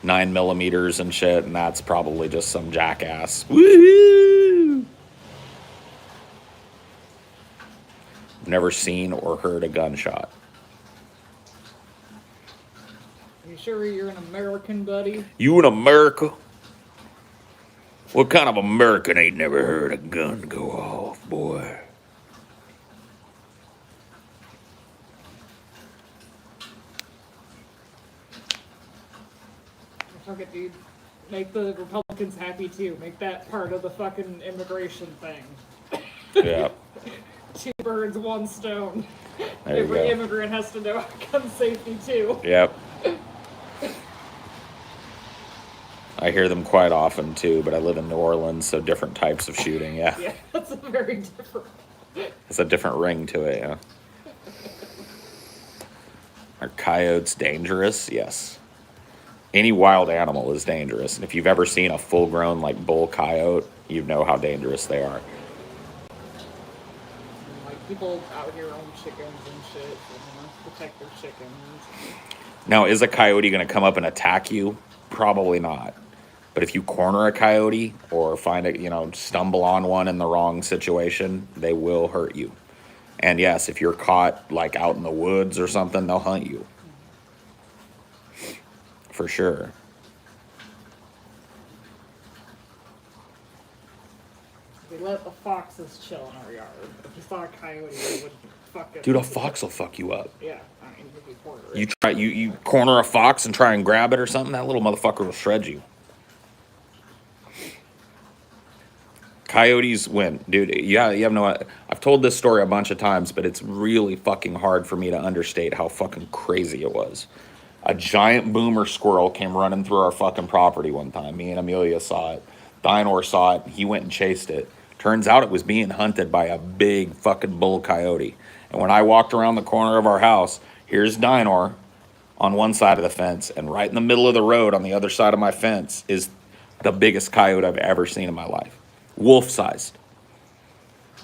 9mm and shit, and that's probably just some jackass. Woo! Never seen or heard a gunshot. You sure you're an American, buddy? You in America? What kind of American ain't never heard a gun go off, boy? Fuck it, dude. Make the Republicans happy too. Make that part of the fucking immigration thing. Yeah. 2 birds, 1 stone. There you Every go. immigrant has to know gun safety too. Yep. I hear them quite often too, but I live in New Orleans, so different types of shooting, yeah. Yeah, that's a very different. It's a different ring to it, yeah. Are coyotes dangerous? Yes. Any wild animal is dangerous. And if you've ever seen a full-grown, like, bull coyote, you know how dangerous they are. Like, people out here own chickens and shit, and protect their chickens. Now, is a coyote going to come up and attack you? probably not. But if you corner a coyote or find it, stumble on one in the wrong situation, they will hurt you. And yes, if you're caught like out in the woods or something, they'll hunt you. For sure. We let the foxes chill in our yard. If you saw a coyote, it would fuck it. Dude, a fox will fuck you up. Yeah, I mean, if you corner it. You corner a fox and try and grab it or something, that little motherfucker will shred you. Coyotes win. Dude, you have no... I've told this story a bunch of times, but it's really fucking hard for me to understate how fucking crazy it was. A giant boomer squirrel came running through our fucking property one time. Me and Amelia saw it. Dinor saw it. He went and chased it. Turns out it was being hunted by a big fucking bull coyote. And when I walked around the corner of our house, here's Dinor on one side of the fence, and right in the middle of the road on the other side of my fence is the biggest coyote I've ever seen in my life. Wolf-sized.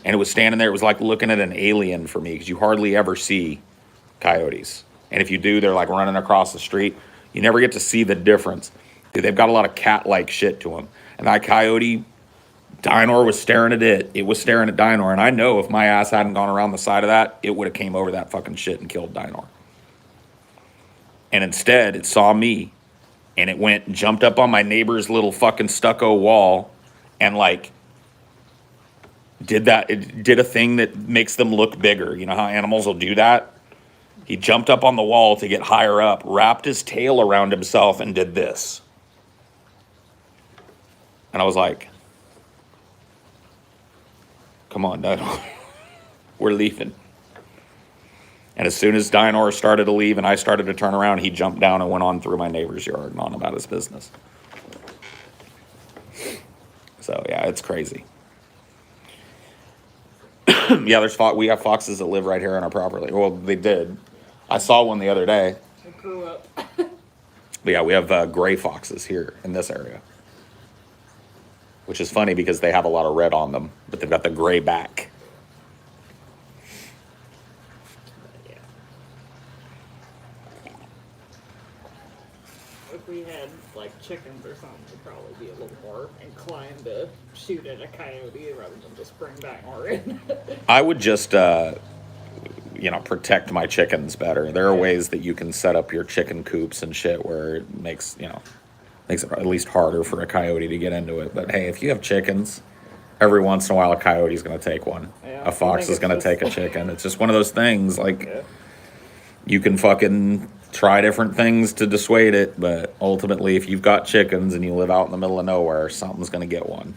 And it was standing there. It was like looking at an alien for me, because you hardly ever see coyotes. And if you do, they're like running across the street. You never get to see the difference. Dude, they've got a lot of cat-like shit to them. And that coyote, Dinor was staring at it. It was staring at Dinor. And I know if my ass hadn't gone around the side of that, it would have came over that fucking shit and killed Dinor. And instead, it saw me. And it went and jumped up on my neighbor's little fucking stucco wall and like did a thing that makes them look bigger. You know how animals will do that? He jumped up on the wall to get higher up, wrapped his tail around himself, and did this. And I was like, come on, Dinor. We're leaving. And as soon as Dinor started to leave and I started to turn around, he jumped down and went on through my neighbor's yard and on about his business. So, yeah, it's crazy. Yeah, we have foxes that live right here on our property. Well, they did. I saw one the other day. It grew up. But yeah, we have gray foxes here in this area. Which is funny because they have a lot of red on them, but they've got the gray back. Yeah. If we had like chickens or something, we'd probably be a little more inclined to shoot at a coyote rather than just bring back more in. I would just, protect my chickens better. There are ways that you can set up your chicken coops and shit where it makes it at least harder for a coyote to get into it. But hey, if you have chickens, every once in a while a coyote's going to take one. Yeah, A fox is going to take a chicken. It's just one of those things. Like, Yeah. you can fucking try different things to dissuade it, but ultimately, if you've got chickens and you live out in the middle of nowhere, something's going to get one.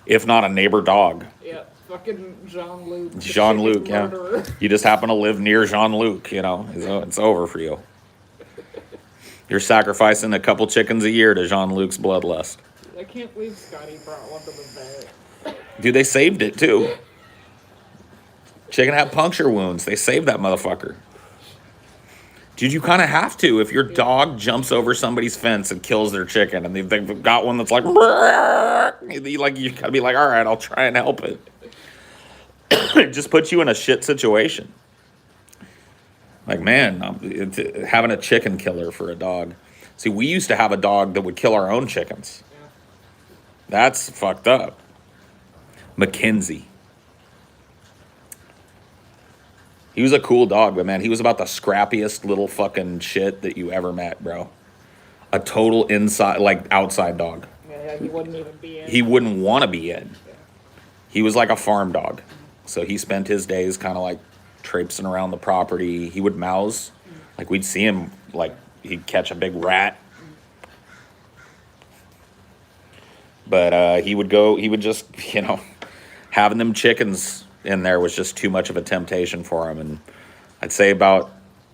If not a neighbor dog. Yeah, fucking Jean-Luc. the Jean-Luc, chicken yeah. murderer. You just happen to live near Jean-Luc, it's over for you. You're sacrificing a couple chickens a year to Jean-Luc's bloodlust. I can't believe Scotty brought one to the vet. Dude, they saved it too. Chicken had puncture wounds. They saved that motherfucker. Dude, you kind of have to. If your dog jumps over somebody's fence and kills their chicken, and they've got one that's like, you gotta be like, all right, I'll try and help it. It just puts you in a shit situation. Like, man, having a chicken killer for a dog. See, we used to have a dog that would kill our own chickens. Yeah. That's fucked up. Mackenzie. He was a cool dog, but man, he was about the scrappiest little fucking shit that you ever met, bro. A total outside dog. Yeah, he wouldn't even be in. He wouldn't want to be in. Yeah. He was like a farm dog. So he spent his days kind of like traipsing around the property. He would mouse. Like, we'd see him, like, he'd catch a big rat. But he would just, having them chickens in there was just too much of a temptation for him. And I'd say about,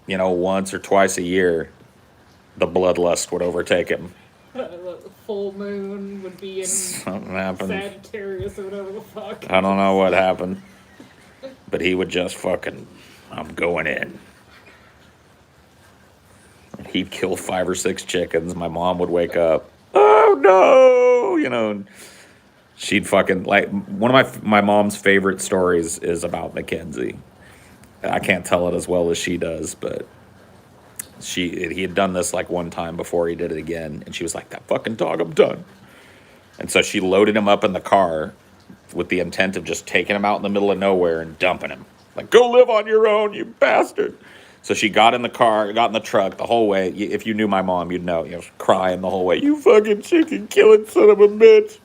once or twice a year, the bloodlust would overtake him. The full moon would be in Something happened. Sagittarius or whatever the fuck. I don't know what happened. But he would just fucking, I'm going in. He'd kill 5 or 6 chickens. My mom would wake up. Oh no! And she'd fucking, like, one of my mom's favorite stories is about Mackenzie. I can't tell it as well as she does, but He had done this like one time before he did it again, and she was like, "That fucking dog, I'm done." And so she loaded him up in the car with the intent of just taking him out in the middle of nowhere and dumping him. Like, go live on your own, you bastard. So she got in the car, got in the truck the whole way. If you knew my mom, you'd know. Crying the whole way. You fucking chicken killing son of a bitch.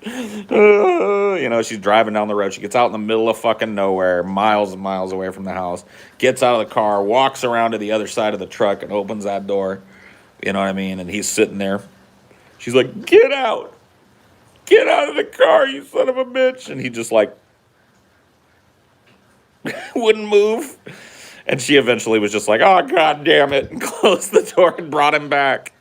She's driving down the road. She gets out in the middle of fucking nowhere, miles and miles away from the house. Gets out of the car, walks around to the other side of the truck and opens that door. You know what I mean? And he's sitting there. She's like, get out. Get out of the car, you son of a bitch. And he just like wouldn't move. And she eventually was just like, oh, God damn it, and closed the door and brought him back.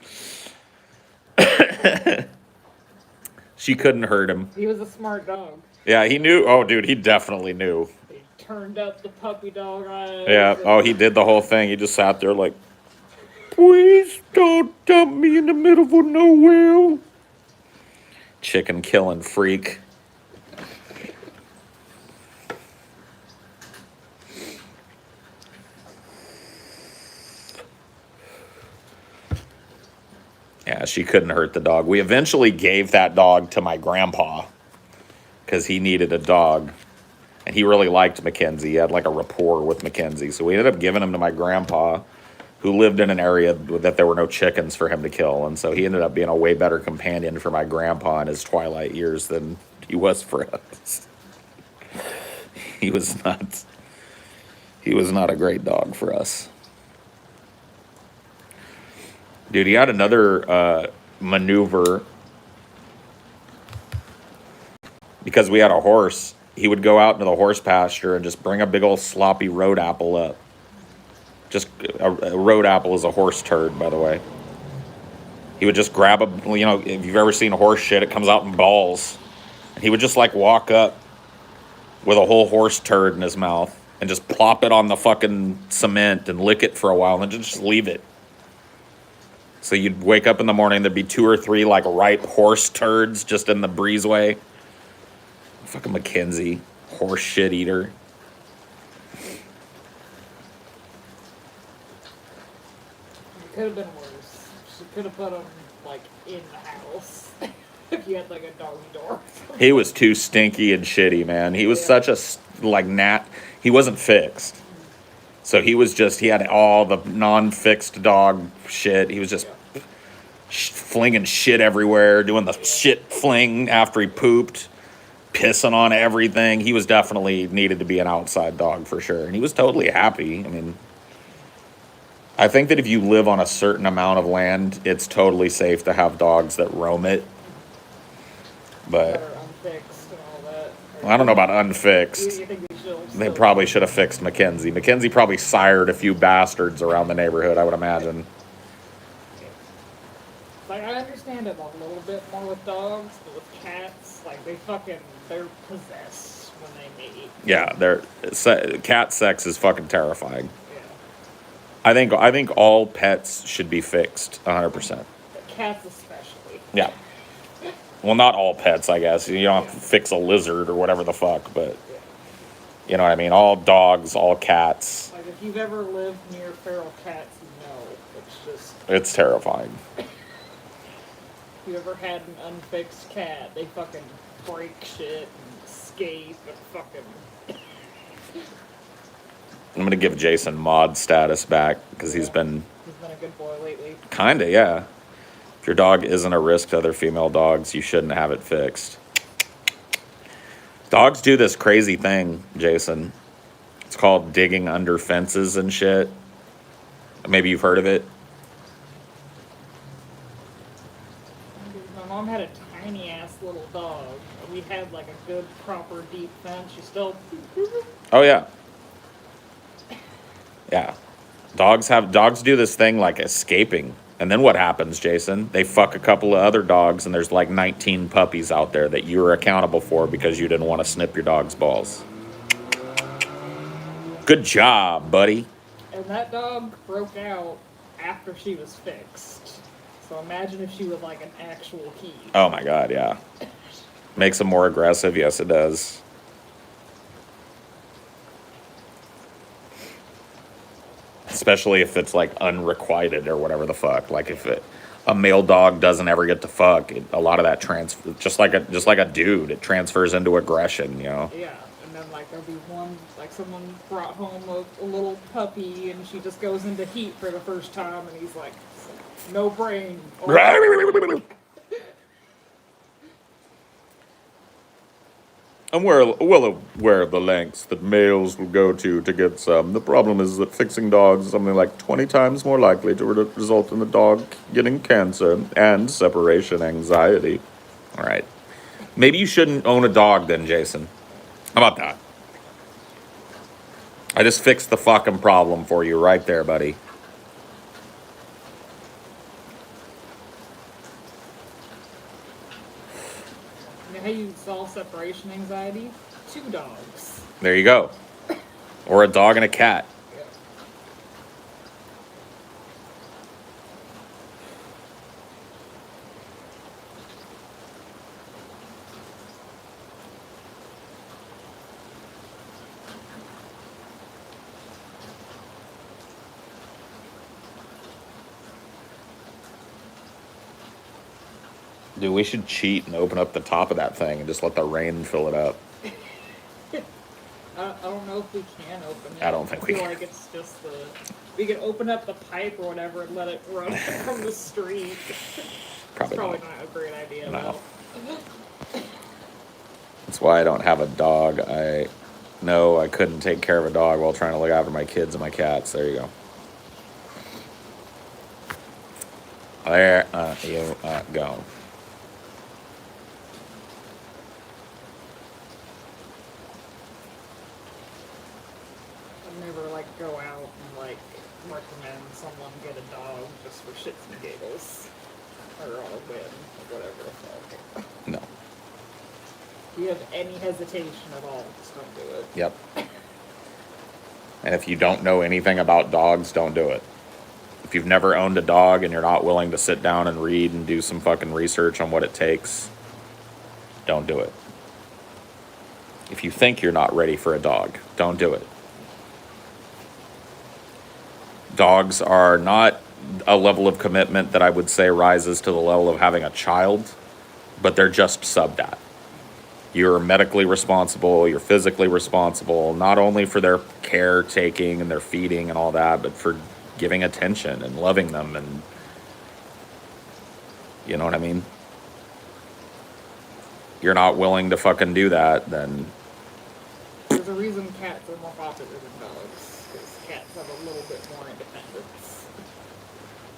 She couldn't hurt him. He was a smart dog. Yeah, he knew. Oh, dude, he definitely knew. He turned up the puppy dog eyes. Yeah, oh, he did the whole thing. He just sat there like, please don't dump me in the middle of nowhere. Chicken killing freak. Yeah, she couldn't hurt the dog. We eventually gave that dog to my grandpa because he needed a dog. And he really liked Mackenzie. He had like a rapport with Mackenzie. So we ended up giving him to my grandpa, who lived in an area that there were no chickens for him to kill. And so he ended up being a way better companion for my grandpa in his twilight years than he was for us. He was not a great dog for us. Dude, he had another maneuver because we had a horse. He would go out into the horse pasture and just bring a big old sloppy road apple up. Just a road apple is a horse turd, by the way. He would just grab if you've ever seen a horse shit, it comes out in balls. And he would just like walk up with a whole horse turd in his mouth and just plop it on the fucking cement and lick it for a while and then just leave it. So you'd wake up in the morning, there'd be 2 or 3 like ripe horse turds just in the breezeway. Fucking Mackenzie, horse shit eater. It could have been worse. She could have put him like in the house if you had like a doggy door. He was too stinky and shitty, man. He was such a like gnat. He wasn't fixed. So he had all the non-fixed dog shit. He was just flinging shit everywhere, doing the shit fling after he pooped, pissing on everything. He was definitely needed to be an outside dog for sure. And he was totally happy. I mean, I think that if you live on a certain amount of land, it's totally safe to have dogs that roam it. But That are unfixed and all that. I don't know about unfixed. You think They probably should have fixed Mackenzie. Mackenzie probably sired a few bastards around the neighborhood, I would imagine. Like, I understand it a little bit more with dogs, but with cats, like, they're possessed when they mate. Yeah, cat sex is fucking terrifying. Yeah. I think all pets should be fixed, 100%. But cats especially. Yeah. Well, not all pets, I guess. You don't have to fix a lizard or whatever the fuck, but you know what I mean? All dogs, all cats. Like, if you've ever lived near feral cats, you know It's terrifying. if you ever had an unfixed cat, they fucking break shit and escape and fucking... I'm going to give Jason mod status back because he's been a good boy lately. Kinda, yeah. If your dog isn't a risk to other female dogs, you shouldn't have it fixed. Dogs do this crazy thing, Jason. It's called digging under fences and shit. Maybe you've heard of it. My mom had a tiny ass little dog. We had like a good, proper, deep fence. She still... Oh, yeah. Yeah. Dogs do this thing like escaping. And then what happens, Jason? They fuck a couple of other dogs, and there's like 19 puppies out there that you were accountable for because you didn't want to snip your dog's balls. Good job, buddy. And that dog broke out after she was fixed. So imagine if she was like an actual key. Oh my God, yeah. Makes them more aggressive. Yes, it does. especially if it's like unrequited or whatever the fuck. Like if a male dog doesn't ever get to fuck, a lot of that transfer, just like a dude, it transfers into aggression, you know. Yeah, and then like there'll be one, like someone brought home a little puppy and she just goes into heat for the first time and he's like, no brain. I'm aware of the lengths that males will go to get some. The problem is that fixing dogs is something like 20 times more likely to result in the dog getting cancer and separation anxiety. All right. Maybe you shouldn't own a dog then, Jason. How about that? I just fixed the fucking problem for you right there, buddy. You know how you solve separation anxiety? 2 dogs. There you go. Or a dog and a cat. Yeah. Dude, we should cheat and open up the top of that thing and just let the rain fill it up. I don't know if we can open it. I don't think we feel can. like it's just we could open up the pipe or whatever and let it run from the street. Probably It's probably not. not a great idea, No. though. That's why I don't have a dog. I know I couldn't take care of a dog while trying to look after my kids and my cats. There you go. There you go. I'd never like go out and like recommend someone get a dog just for shits and giggles or on a whim or whatever the fuck. No. If you have any hesitation at all, just don't do it. Yep. And if you don't know anything about dogs, don't do it. If you've never owned a dog and you're not willing to sit down and read and do some fucking research on what it takes, don't do it. If you think you're not ready for a dog, don't do it. Dogs are not a level of commitment that I would say rises to the level of having a child, but they're just subbed at. You're medically responsible, you're physically responsible, not only for their caretaking and their feeding and all that, but for giving attention and loving them, and you know what I mean? You're not willing to fucking do that, then There's a reason cats are more popular than dogs, because cats have a little bit more independence.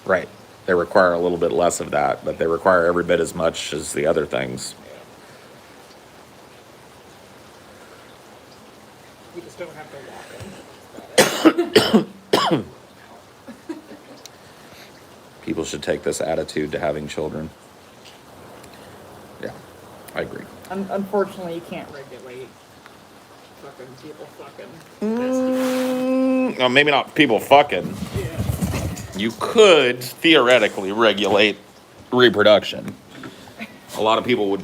right. They require a little bit less of that, but they require every bit as much as the other things. Yeah. You just don't have to walk them. People should take this attitude to having children. Yeah, I agree. Unfortunately, you can't regulate fucking people fucking. Well, maybe not people fucking. Yeah. You could theoretically regulate reproduction. A lot of people would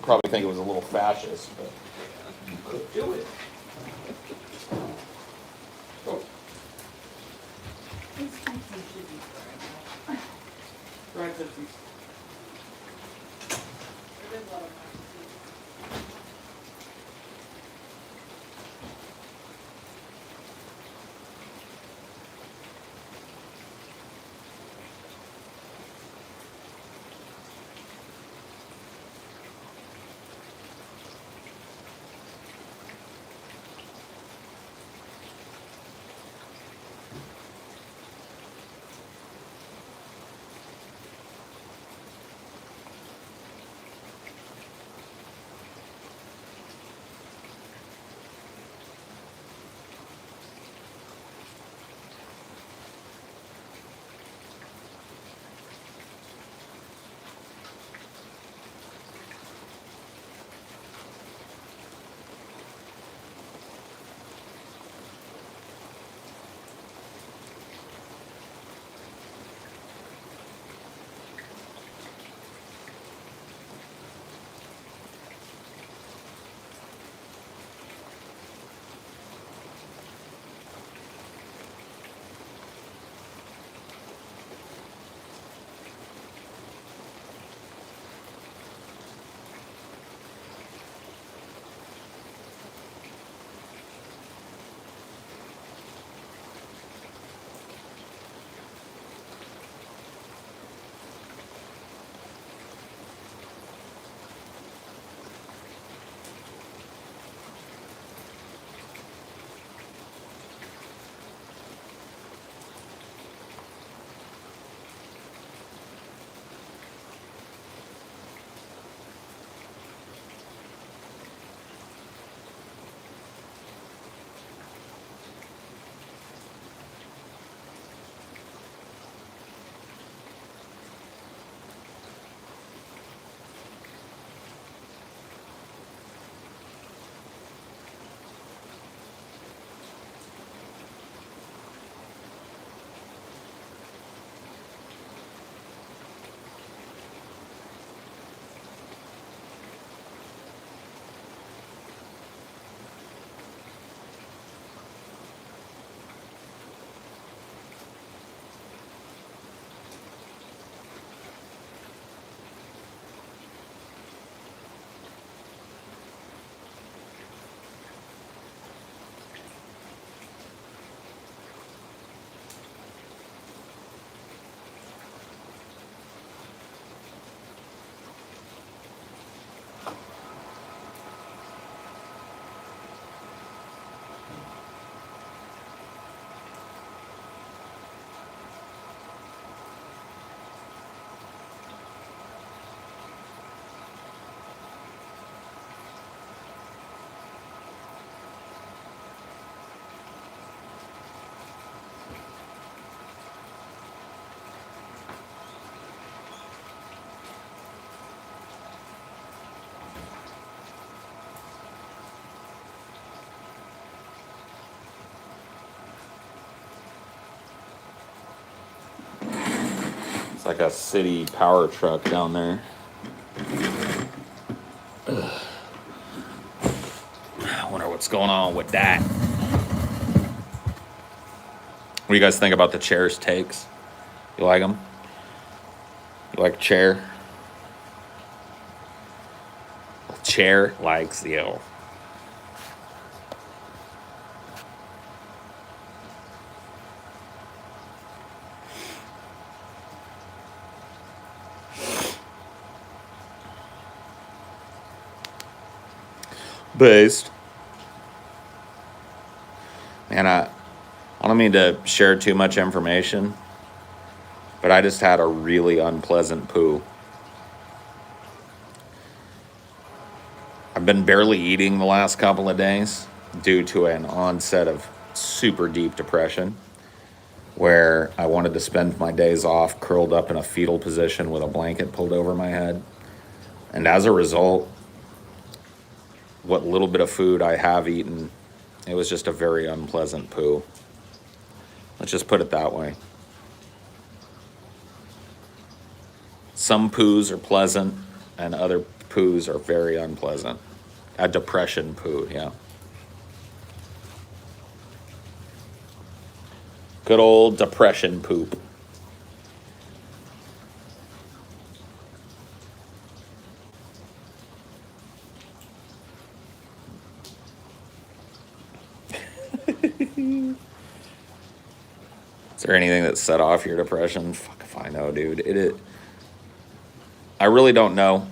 probably think it was a little fascist, but you could do it. Oh. Right, like a city power truck down there. I wonder what's going on with that. What do you guys think about the chair's takes? You like them? You like chair? Chair likes you. Based. Man, I don't mean to share too much information, but I just had a really unpleasant poo. I've been barely eating the last couple of days due to an onset of super deep depression where I wanted to spend my days off curled up in a fetal position with a blanket pulled over my head. And as a result, what little bit of food I have eaten, it was just a very unpleasant poo. Let's just put it that way. Some poos are pleasant and other poos are very unpleasant. A depression poo, yeah. Good old depression poop. Is there anything that set off your depression? Fuck if I know, dude. I really don't know.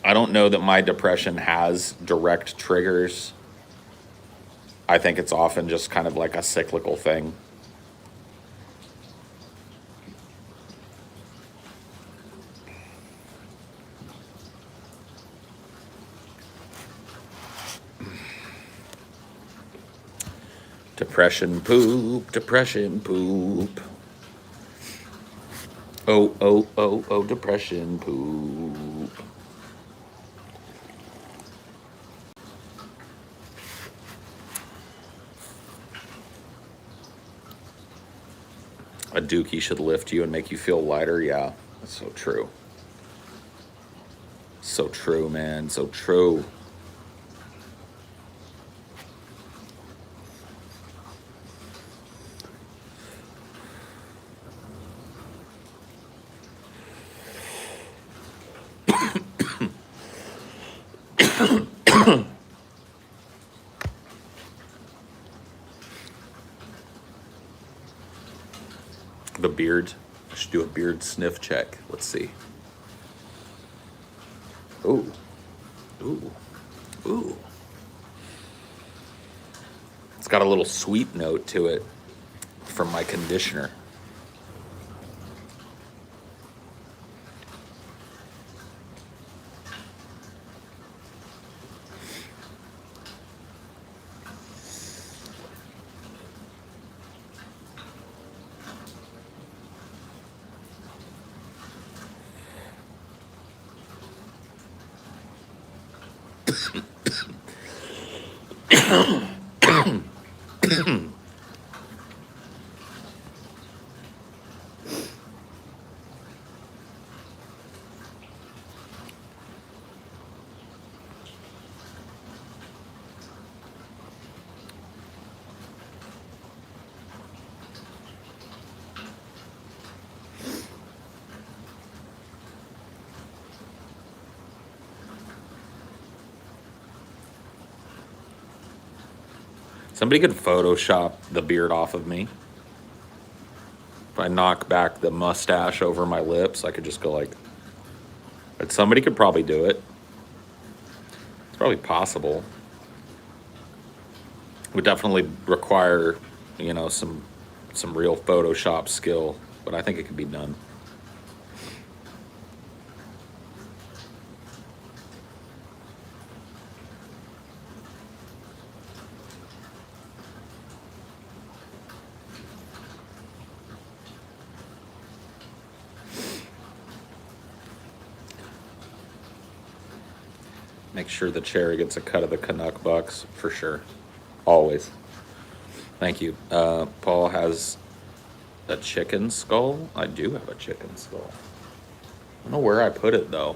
I don't know that my depression has direct triggers. I think it's often just kind of like a cyclical thing. Depression poop, depression poop. Oh, oh, oh, oh, depression poop. A dookie should lift you and make you feel lighter. Yeah, that's so true. So true, man. So true. The beard. I should do a beard sniff check. Let's see. Ooh. Ooh. Ooh. It's got a little sweet note to it from my conditioner. Somebody could Photoshop the beard off of me. If I knock back the mustache over my lips, I could just go like... But somebody could probably do it. It's probably possible. It would definitely require, you know, some real Photoshop skill, but I think it could be done. Make sure the chair gets a cut of the Canuck bucks, for sure. Always. Thank you. Paul has A chicken skull? I do have a chicken skull. I don't know where I put it though.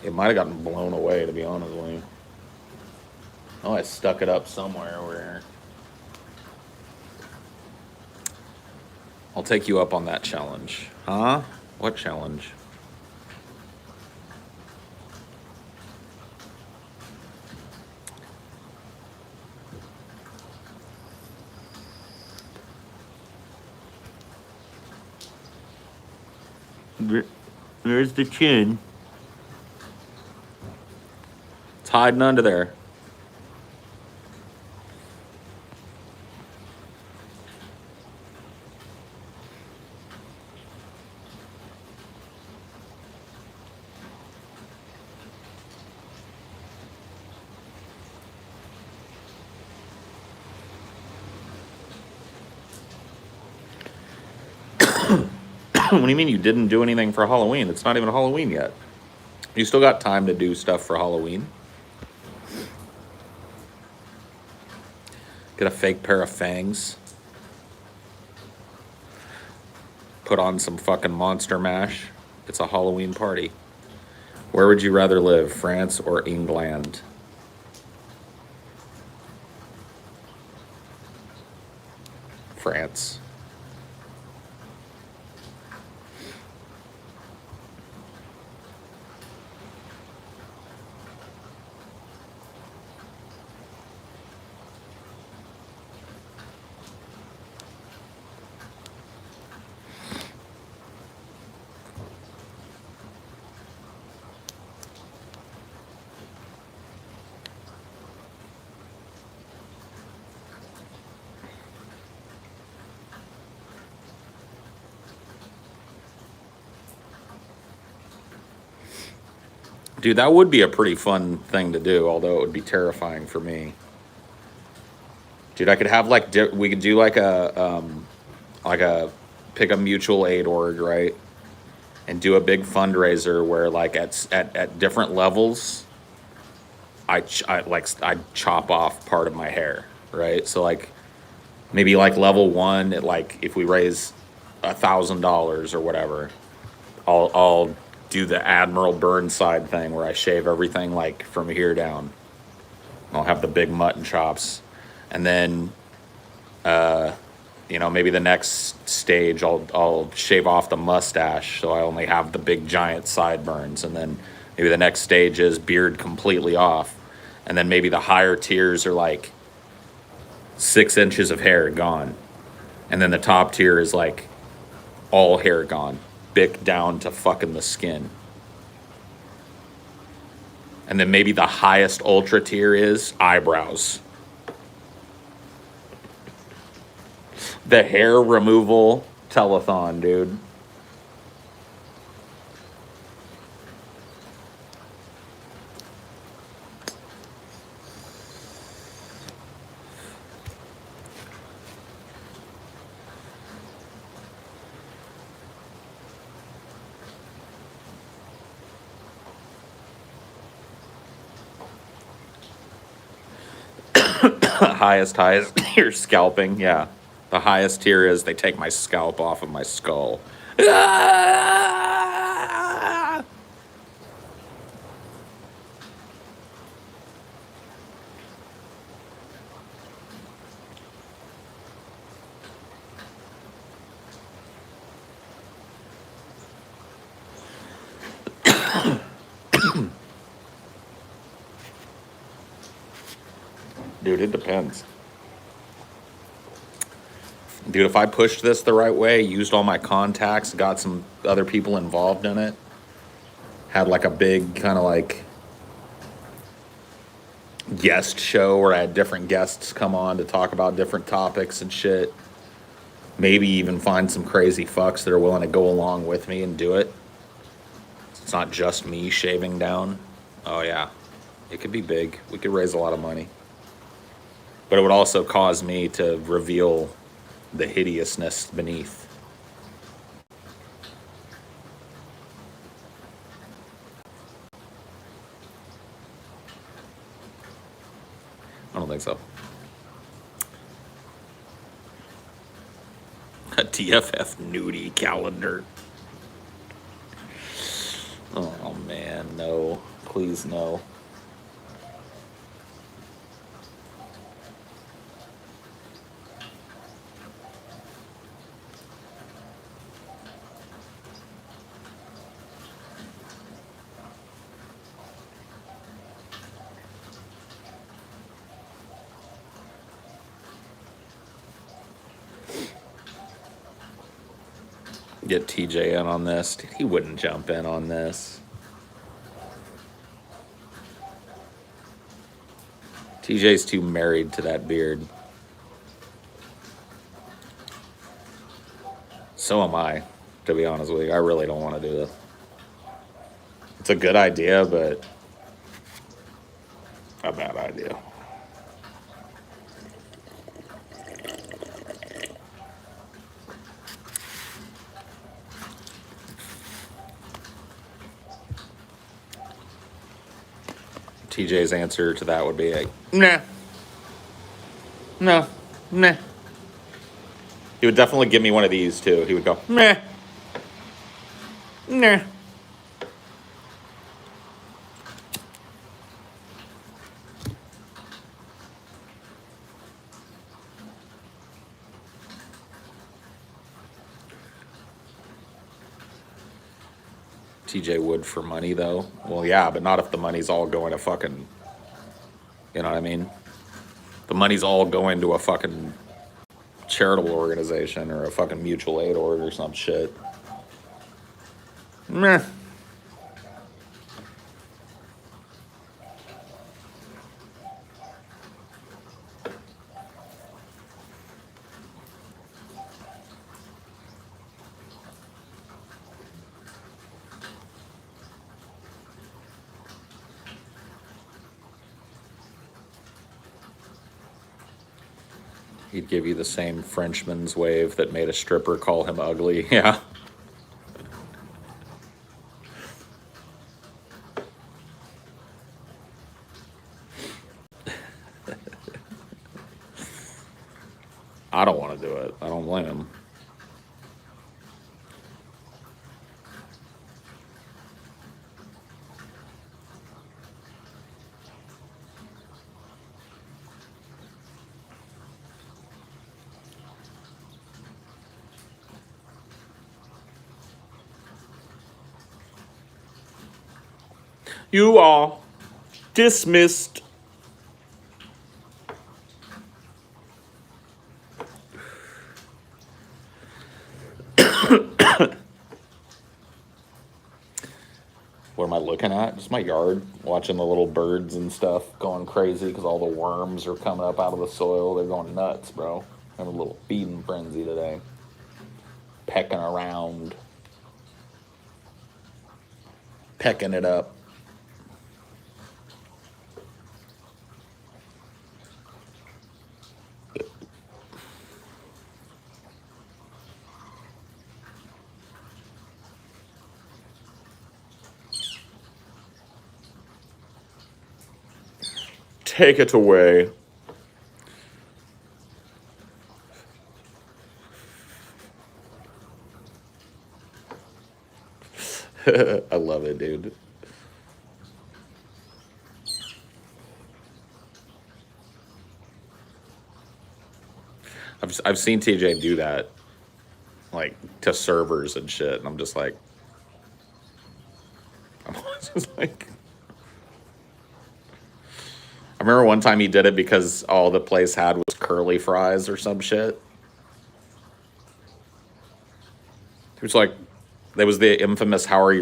It might have gotten blown away, to be honest with you. Oh, I stuck it up somewhere where... I'll take you up on that challenge. Huh? What challenge? There's the chin. It's hiding under there. What do you mean you didn't do anything for Halloween? It's not even Halloween yet. You still got time to do stuff for Halloween. Get a fake pair of fangs. Put on some fucking Monster Mash. It's a Halloween party. Where would you rather live, France or England? France. Dude, that would be a pretty fun thing to do, although it would be terrifying for me. Dude, I could have like we could do like a pick a mutual aid org, right? And do a big fundraiser where like at different levels, I chop off part of my hair, right? So like maybe like level 1 at like if we raise $1,000 or whatever, I'll do the Admiral Burnside thing where I shave everything like from here down. I'll have the big mutton chops, and then you know, maybe the next stage I'll shave off the mustache so I only have the big giant sideburns, and then maybe the next stage is beard completely off, and then maybe the higher tiers are like 6 inches of hair gone, and then the top tier is like all hair gone, bick down to fucking the skin. And then maybe the highest ultra tier is eyebrows. The hair removal telethon, dude. highest tier scalping, yeah. The highest tier is they take my scalp off of my skull. Ah! Dude, it depends. Dude, if I pushed this the right way, used all my contacts, got some other people involved in it, had like a big kind of like guest show where I had different guests come on to talk about different topics and shit. Maybe even find some crazy fucks that are willing to go along with me and do it. It's not just me shaving down. Oh yeah, it could be big. We could raise a lot of money. But it would also cause me to reveal the hideousness beneath. I don't think so. TFF nudie calendar. Oh man, no. Please no. Get TJ in on this. Dude, he wouldn't jump in on this. TJ's too married to that beard. So am I, to be honest with you. I really don't want to do this. It's a good idea, but a bad idea. TJ's answer to that would be like, nah. No. Nah. He would definitely give me one of these too. He would go, meh. Nah. TJ would for money though. Well, yeah, but not if the money's all going to fucking, you know what I mean? The money's all going to a fucking charitable organization or a fucking mutual aid org or some shit. Meh. He'd give you the same Frenchman's wave that made a stripper call him ugly. Yeah. I don't want to do it. I don't blame him. You are dismissed. What am I looking at? Just my yard, watching the little birds and stuff going crazy because all the worms are coming up out of the soil. They're going nuts, bro. Having a little feeding frenzy today. Pecking around. Pecking it up. Take it away. I love it, dude. I've seen TJ do that, like to servers and shit, and I'm just like, I remember one time he did it because all the place had was curly fries or some shit. It was like, there was the infamous "How are your